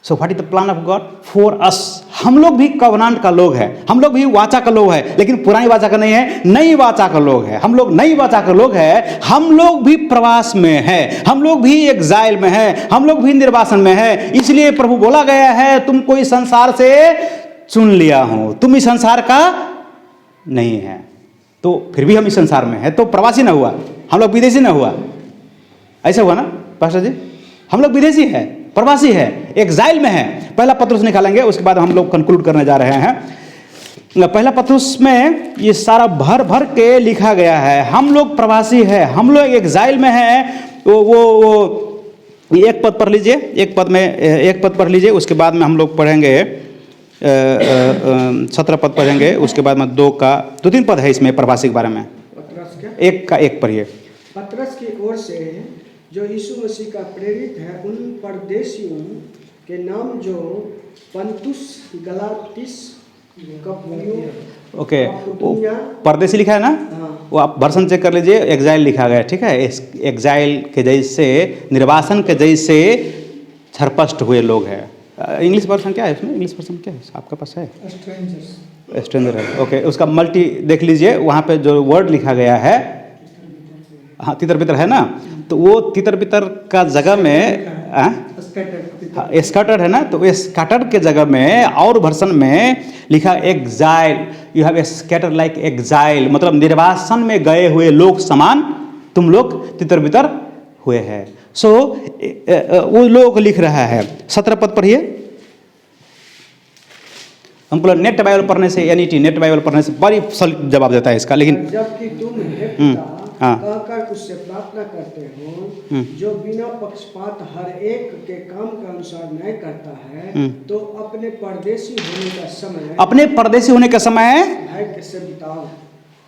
So what is the plan of God for us? हम लोग भी कवनांट का लोग हैं, हम लोग भी वाचा का लोग हैं, लेकिन पुरानी वाचा का नहीं है, नई वाचा का लोग हैं। हम लोग नई वाचा का लोग हैं, हम लोग भी प्रवास में हैं, हम लोग भी एग्जाइल में हैं, हम लोग भी निर्वासन में हैं। इसलिए प्रभु बोला गया है, तुमको इस संसार से चुन लिया हूं, तुम इस संसार का नहीं है। तो फिर भी हम इस संसार में हैं, तो प्रवासी ना हुआ, हम लोग विदेशी ना हुआ। ऐसा हुआ ना पास्टर जी? हम लोग विदेशी है, प्रवासी है, एग्जाइल में है। पहला पत्रुस निकालेंगे, उसके बाद हम लोग कंक्लूड करने जा रहे हैं। पहला पत्रुस में ये सारा भर भर के लिखा गया है। हम लोग प्रवासी है, हम लोग एग्जाइल में हैं। वो एक पद पढ़ लीजिए, एक पद पढ़ लीजिए, उसके बाद में हम लोग पढ़ेंगे 17 पद पढ़ेंगे, उसके बाद में 2-3 पद है इसमें प्रवासी के बारे में। एक पढ़िए। पतरस की ओर से जो यीशु मसीह का प्रेरित है, उन परदेशियों के नाम जो पंतुस, गलातिस, ओके, परदेशी लिखा है ना? वो आप वर्षन चेक कर लीजिए, एग्जाइल लिखा गया, ठीक है। एग्जाइल के जैसे, निर्वासन के जैसे छरपष्ट हुए लोग हैं। इंग्लिश वर्षन क्या है इसमें? इंग्लिश वर्षन क्या है आपके पास है? स्ट्रेंजर है। ओके, उसका मल्टी देख लीजिए, वहाँ पे जो वर्ड लिखा गया है, हाँ तितर बितर है ना, तो वो तितर बितर का जगह में स्कैटर्ड है ना, तो स्कैटर्ड के जगह में और वर्षन में लिखा exile. You have scattered like exile, मतलब निर्वासन में गए हुए लोग समान तुम लोग तितर बितर हुए हैं। सो वो लोग लिख रहा है 17 पद पढ़िए। हमको नेट बाइबल पढ़ने से नेट बाइबल पढ़ने से बड़ी सॉलिड जवाब देता है इसका, लेकिन जबकि तुम हे पिता हाँ। कहकर उससे प्रार्थना करते हो जो बिना पक्षपात हर एक के काम के अनुसार न्याय करता है, तो अपने परदेशी होने का समय भाग्य से बिताओ।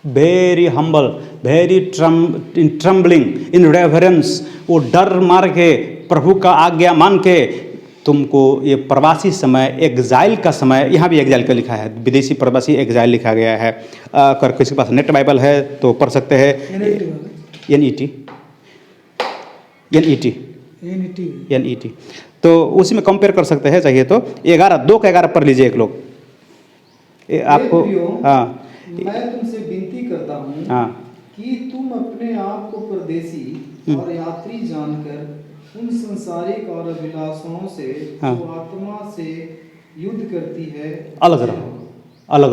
वेरी हम्बल, वेरी ट्रम्बलिंग इन रेवरेंस, वो डर मार के प्रभु का आज्ञा मान के तुमको ये प्रवासी समय, एग्जाइल का समय, यहाँ भी एग्जाइल का लिखा है, विदेशी प्रवासी एग्जाइल लिखा गया है। अगर किसी के पास नेट बाइबल है तो पढ़ सकते हैं। NET तो उसी में कंपेयर कर सकते हैं चाहिए तो। 2 का 11 पढ़ लीजिए एक लोग आपको। हाँ, मैं तुमसे विनती करता हूँ कि तुम अपने आप को परदेशी और यात्री जानकर उन संसारिक और अभिलाषाओं से जो आत्मा से युद्ध करती है अलग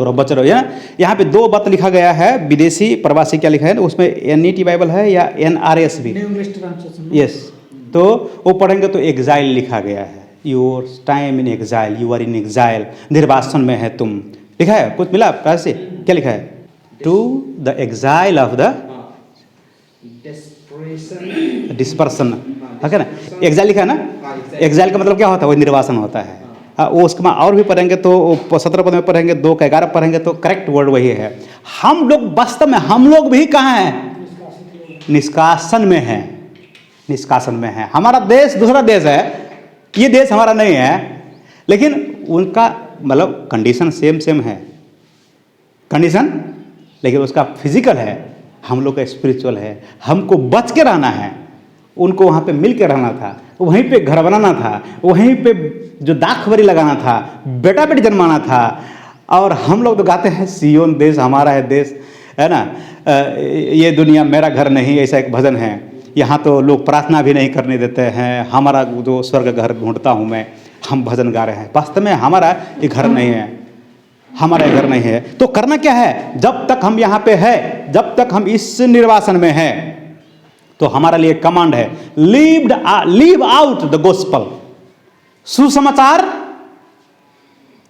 रहो, बच रहो। यहाँ पे 2 बात लिखा गया है, विदेशी प्रवासी क्या लिखा है ना, उसमें NET बाइबल है या NRSV, यस। तो वो पढ़ेंगे तो एग्जाइल लिखा गया है, your time in exile, you are in exile, निर्वासन में है तुम, लिखा है। कुछ मिला आपका से? क्या लिखा है? To the exile of the dispersion, है ना? एग्जाइल लिखा है ना। एग्जाइल का मतलब क्या होता है? वो निर्वासन होता है। वो उसके बाद और भी पढ़ेंगे तो 17 पद में पढ़ेंगे, 2 का 11 पढ़ेंगे तो करेक्ट वर्ड वही है। हम लोग वास्तव में, हम लोग भी कहाँ हैं? निष्कासन में है, निष्कासन में है। हमारा देश दूसरा देश है, ये देश हमारा नहीं है, लेकिन उनका मतलब कंडीशन सेम है कंडीशन, लेकिन उसका फिजिकल है, हम लोग का स्पिरिचुअल है। हमको बच के रहना है, उनको वहाँ पे मिल के रहना था, वहीं पे घर बनाना था, वहीं पे जो दाख खबरी लगाना था, बेटा बेटी जन्माना था। और हम लोग तो गाते हैं सियोन देश हमारा है देश, है ना, ये दुनिया मेरा घर नहीं, ऐसा एक भजन है। यहाँ तो लोग प्रार्थना भी नहीं करने देते हैं, हमारा जो स्वर्ग घर ढूंढता हूँ मैं, हम भजन गा रहे हैं। वास्तव में हमारा ये घर नहीं है, हमारा घर नहीं है। तो करना क्या है? जब तक हम यहाँ पे है, जब तक हम इस निर्वासन में है, तो हमारा लिए कमांड है, लीव आउट द गॉस्पल। सुसमाचार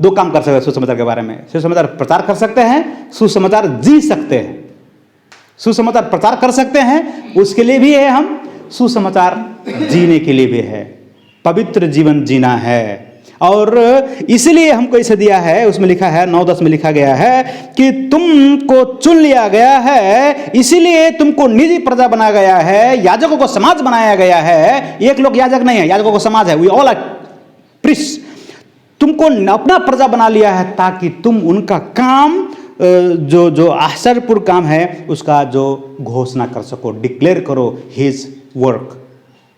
2 काम कर सकते हैं सुसमाचार के बारे में। सुसमाचार प्रचार कर सकते हैं, सुसमाचार जी सकते हैं। सुसमाचार प्रचार कर सकते हैं, उसके लिए भी है हम, सुसमाचार जीने के लिए भी है, पवित्र जीवन जीना है। और इसलिए हमको इसे दिया है, उसमें लिखा है 9-10 में लिखा गया है कि तुमको चुन लिया गया है, इसीलिए तुमको निजी प्रजा बनाया गया है, याजकों को समाज बनाया गया है। एक लोग याजक नहीं है, याजकों को समाज है, वी ऑल आर प्रीस्ट। तुमको अपना प्रजा बना लिया है ताकि तुम उनका काम, जो आश्चर्यपूर्ण काम है, उसका जो घोषणा कर सको, डिक्लेयर करो हिज वर्क।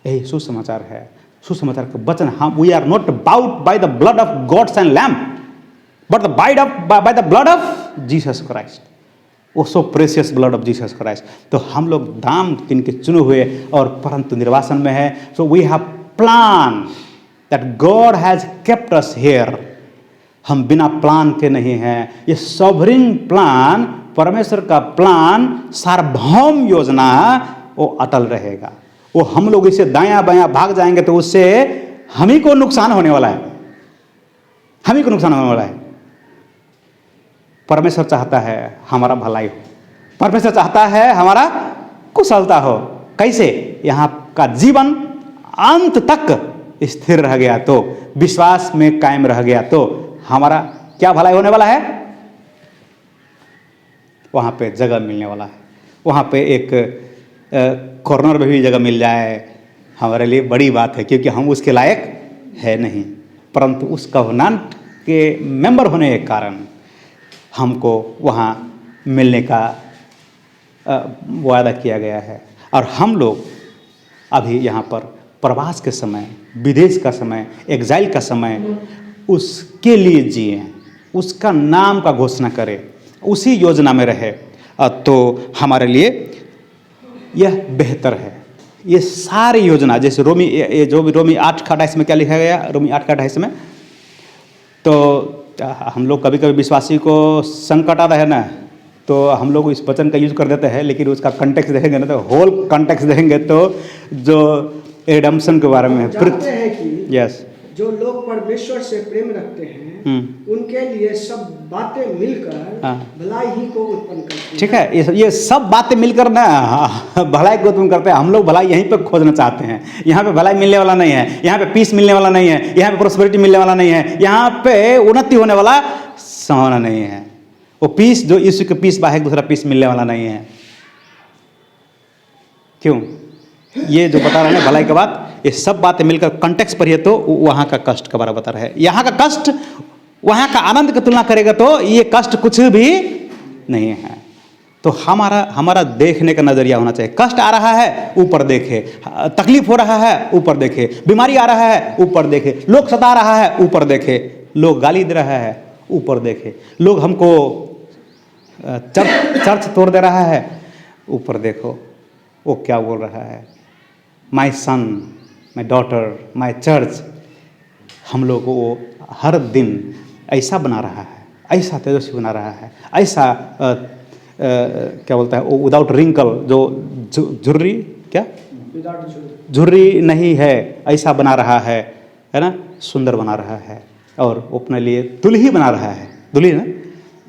यही सुसमाचार है, सुसमाचार का वचन। हम we are not bought by the blood of God's and lamb, but by the blood of Jesus Christ, वो so precious blood of Jesus Christ. तो हम लोग दाम किनके चुने हुए और परंतु निर्वासन में है। So we have plan that God has kept us here. हम बिना प्लान के नहीं हैं। ये सॉवरिन प्लान, परमेश्वर का प्लान, सार्वभौम योजना, वो अटल रहेगा। वो हम लोग इसे दायां बायां भाग जाएंगे तो उससे हम ही को नुकसान होने वाला है, हम ही को नुकसान होने वाला है। परमेश्वर चाहता है हमारा भलाई हो, परमेश्वर चाहता है हमारा कुशलता हो। कैसे? यहाँ का जीवन अंत तक स्थिर रह गया तो, विश्वास में कायम रह गया तो हमारा क्या भलाई होने वाला है? वहाँ पे जगह मिलने वाला है। वहाँ पे एक कॉर्नर में भी जगह मिल जाए हमारे लिए बड़ी बात है, क्योंकि हम उसके लायक है नहीं, परंतु उस कवनांट के मेंबर होने के कारण हमको वहाँ मिलने का वादा किया गया है। और हम लोग अभी यहाँ पर प्रवास के समय, विदेश का समय, एग्जाइल का समय, उसके लिए जिए, उसका नाम का घोषणा करें, उसी योजना में रहे, तो हमारे लिए यह बेहतर है। ये सारी योजना, जैसे रोमी 8:28 में क्या लिखा गया, रोमी 8:28 में, तो हम लोग कभी कभी विश्वासी को संकट आता है ना, तो हम लोग इस वचन का यूज कर देते हैं, लेकिन उसका कंटेक्स्ट देखेंगे ना, तो होल कंटेक्स्ट देखेंगे तो जो एडम्सन के बारे में जानते हैं कि यस जो लोग परमेश्वर से प्रेम रखते हैं उनके लिए सब बातें मिलकर भलाई ही को उत्पन्न करती हैं। ठीक है, ये सब बातें मिलकर ना भलाई को उत्पन्न करते हैं। हम लोग भलाई यहीं पे खोजना चाहते हैं। यहाँ पे भलाई मिलने वाला नहीं है, यहाँ पे पीस मिलने वाला नहीं है, यहाँ पे प्रोस्पेरिटी मिलने वाला नहीं है, यहाँ पे उन्नति होने वाला संभावना नहीं है। वो पीस जो यीशु के पीस बाहर दूसरा पीस मिलने वाला नहीं है। क्यों? ये जो बता रहे हैं भलाई के बाद, ये सब बातें मिलकर कॉन्टेक्स्ट पढ़िए तो वहाँ का कष्ट का बारे में बता रहे हैं। यहाँ का कष्ट वहाँ का आनंद की तुलना करेगा तो ये कष्ट कुछ भी नहीं है। तो हमारा देखने का नजरिया होना चाहिए। कष्ट आ रहा है ऊपर देखे, तकलीफ हो रहा है ऊपर देखे, बीमारी आ रहा है ऊपर देखे, लोग सता रहा है ऊपर देखे, लोग गाली दे रहा है ऊपर देखे, लोग हमको चर्च तोड़ दे रहा है ऊपर देखो वो क्या बोल रहा है। My son, my daughter, my church. हम लोग को वो हर दिन ऐसा बना रहा है, ऐसा तेजस्वी बना रहा है, ऐसा क्या बोलता है वो विदाउट रिंकल, जो झुर्री क्या झुर्री नहीं है, ऐसा बना रहा है ना, सुंदर बना रहा है। और अपने लिए दुल्ही बना रहा है, दुल्ही ना,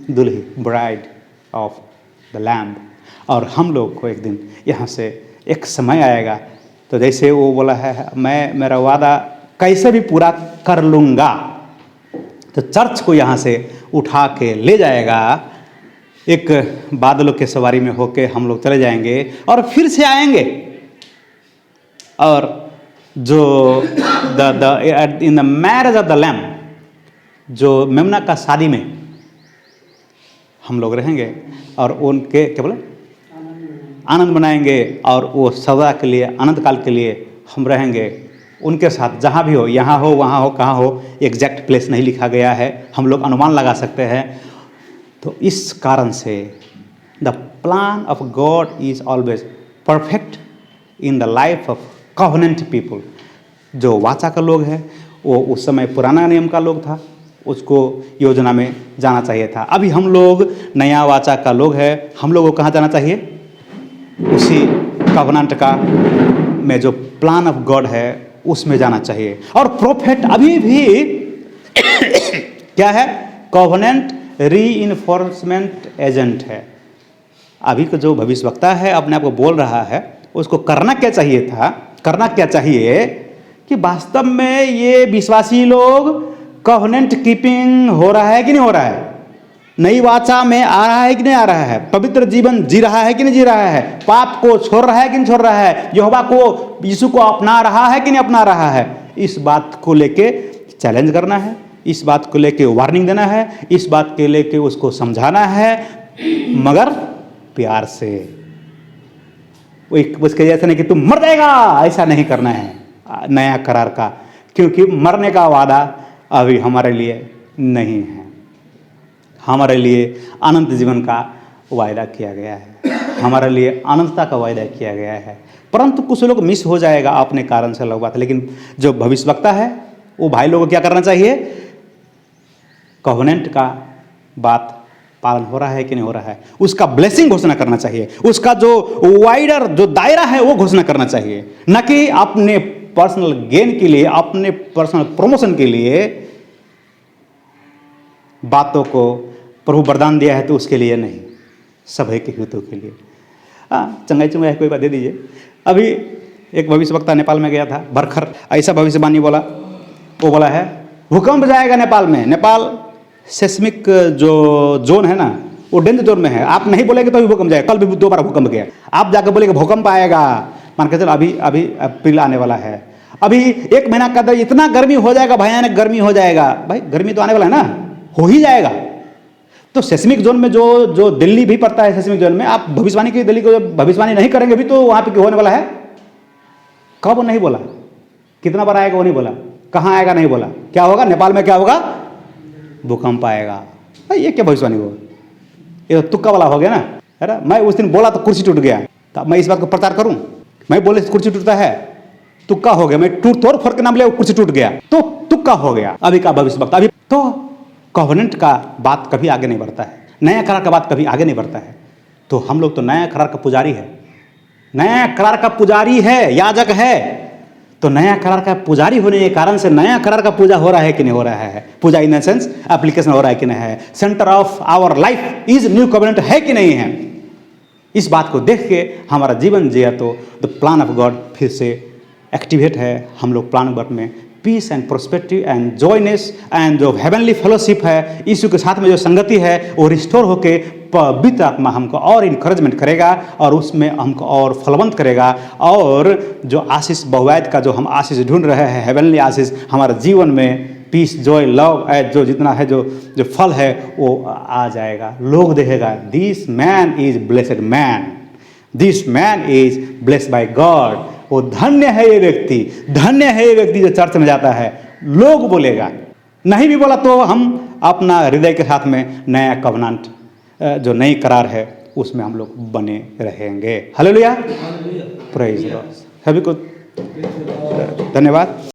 दुल्ही, ब्राइड ऑफ द लैम्ब। और हम लोग को एक दिन यहाँ से एक समय आएगा तो जैसे वो बोला है मैं मेरा वादा कैसे भी पूरा कर लूँगा, तो चर्च को यहाँ से उठा के ले जाएगा, एक बादलों के सवारी में होके हम लोग चले जाएंगे और फिर से आएंगे। और जो in the marriage of the lamb, जो मेमना का शादी में हम लोग रहेंगे और उनके क्या बोले आनंद मनाएंगे। और वो सदा के लिए, अनंत काल के लिए हम रहेंगे उनके साथ, जहाँ भी हो, यहाँ हो, वहाँ हो, कहाँ हो, एग्जैक्ट प्लेस नहीं लिखा गया है, हम लोग अनुमान लगा सकते हैं। तो इस कारण से the plan of God is always perfect in the life of covenant people. जो वाचा का लोग है वो उस समय पुराना नियम का लोग था, उसको योजना में जाना चाहिए था। अभी हम लोग नया वाचा का लोग है, हम लोगों को कहाँ जाना चाहिए? उसी कॉवेनेंट का में जो प्लान ऑफ गॉड है उसमें जाना चाहिए। और प्रोफेट अभी भी क्या है? कॉवेनेंट रीइंफोर्समेंट एजेंट है। अभी का जो भविष्यवक्ता है अपने आप को बोल रहा है, उसको करना क्या चाहिए था? करना क्या चाहिए कि वास्तव में ये विश्वासी लोग कॉवेनेंट कीपिंग हो रहा है कि नहीं हो रहा है, नई वाचा में आ रहा है कि नहीं आ रहा है, पवित्र जीवन जी रहा है कि नहीं जी रहा है, पाप को छोड़ रहा है कि नहीं छोड़ रहा है, यहोवा को, यीशु को अपना रहा है कि नहीं अपना रहा है। इस बात को लेके चैलेंज करना है, इस बात को लेके वार्निंग देना है, इस बात के लेके उसको समझाना है, मगर प्यार से। उसके जैसे नहीं कि तुम मर जाएगा, ऐसा नहीं करना है नया करार का, क्योंकि मरने का वादा अभी हमारे लिए नहीं है। हमारे लिए अनंत जीवन का वायदा किया गया है, हमारे लिए अनंतता का वायदा किया गया है। परंतु कुछ लोग मिस हो जाएगा अपने कारण से अलग बात है, लेकिन जो भविष्यवक्ता है वो भाई लोगों को क्या करना चाहिए? कॉवेनेंट का बात पालन हो रहा है कि नहीं हो रहा है, उसका ब्लेसिंग घोषणा करना चाहिए, उसका जो वाइडर जो दायरा है वो घोषणा करना चाहिए, न कि अपने पर्सनल गेन के लिए, अपने पर्सनल प्रमोशन के लिए बातों को प्रभु वरदान दिया है तो उसके लिए नहीं, सभी के हितों के लिए। चंगाई चंगाई कोई बात दे दीजिए। अभी एक भविष्यवक्ता नेपाल में गया था, बरखर ऐसा भविष्यवाणी बोला, वो बोला है भूकंप जाएगा नेपाल में। नेपाल सेस्मिक जो जोन है ना वो डेंजर जोन में है। आप नहीं बोलेंगे तो भी भूकंप जाएगा। कल भी 2 बार भूकंप गया, आप जाकर बोलेंगे भूकंप आएगा, मान के चलो अभी अप्रैल आने वाला है, अभी 1 महीना का अंदर इतना गर्मी हो जाएगा, भयानक गर्मी हो जाएगा। भाई गर्मी तो आने वाला है ना, हो ही जाएगा। तो सेस्मिक जोन में जो दिल्ली भी पड़ता है, सेस्मिक जोन में आप भविष्यवाणी की दिल्ली को भविष्यवाणी नहीं करेंगे भी तो वहाँ पे होने वाला है। कब नहीं बोला, कितना बार आएगा वो नहीं बोला, कहाँ आएगा नहीं बोला, क्या होगा नेपाल में, क्या होगा? भूकंप आएगा। भाई ये क्या भविष्यवाणी हो, ये तो तुक्का वाला हो गया ना, है ना। मैं उस दिन बोला तो कुर्सी टूट गया, तो मैं इस बात को प्रचार करूं? मैं बोले कुर्सी टूटता है, तुक्का हो गया। मैं तोड़ फोड़ के नाम ले कुर्सी टूट गया तो तुक्का हो गया। अभी का भविष्यवक्ता अभी तो कॉवेनेंट का बात कभी आगे नहीं बढ़ता है, नया करार का बात कभी आगे नहीं बढ़ता है। तो हम लोग तो नया करार का पुजारी है, नया करार का पुजारी है, याजक है। तो नया करार का पुजारी होने के कारण से नया करार का पूजा हो रहा है कि नहीं हो रहा है, पूजा इन द सेंस एप्लीकेशन हो रहा है कि नहीं है, centre of our life is new covenant है कि नहीं है। इस बात को देख के हमारा जीवन जिया तो द प्लान ऑफ गॉड फिर से एक्टिवेट है। हम लोग प्लान ऑफ गॉड में peace and prosperity and joyness and जो हेवनली फेलोशिप है, यीशु के साथ में जो संगति है वो रिस्टोर होके पवित्र आत्मा हमको और इनकरेजमेंट करेगा और उसमें हमको और फलवंत करेगा, और जो आशीष बहुआयत का जो हम आशीष ढूंढ रहे हैं, हेवनली आशीष हमारे जीवन में पीस जॉय लव जो जितना है जो फल है वो आ जाएगा। लोग देखेगा this man is blessed man, this man is blessed by God. वो धन्य है ये व्यक्ति, धन्य है ये व्यक्ति जो चर्च में जाता है। लोग बोलेगा, नहीं भी बोला तो हम अपना हृदय के साथ में नया कवनांट जो नई करार है उसमें हम लोग बने रहेंगे। Hallelujah, praise God. सभी को धन्यवाद।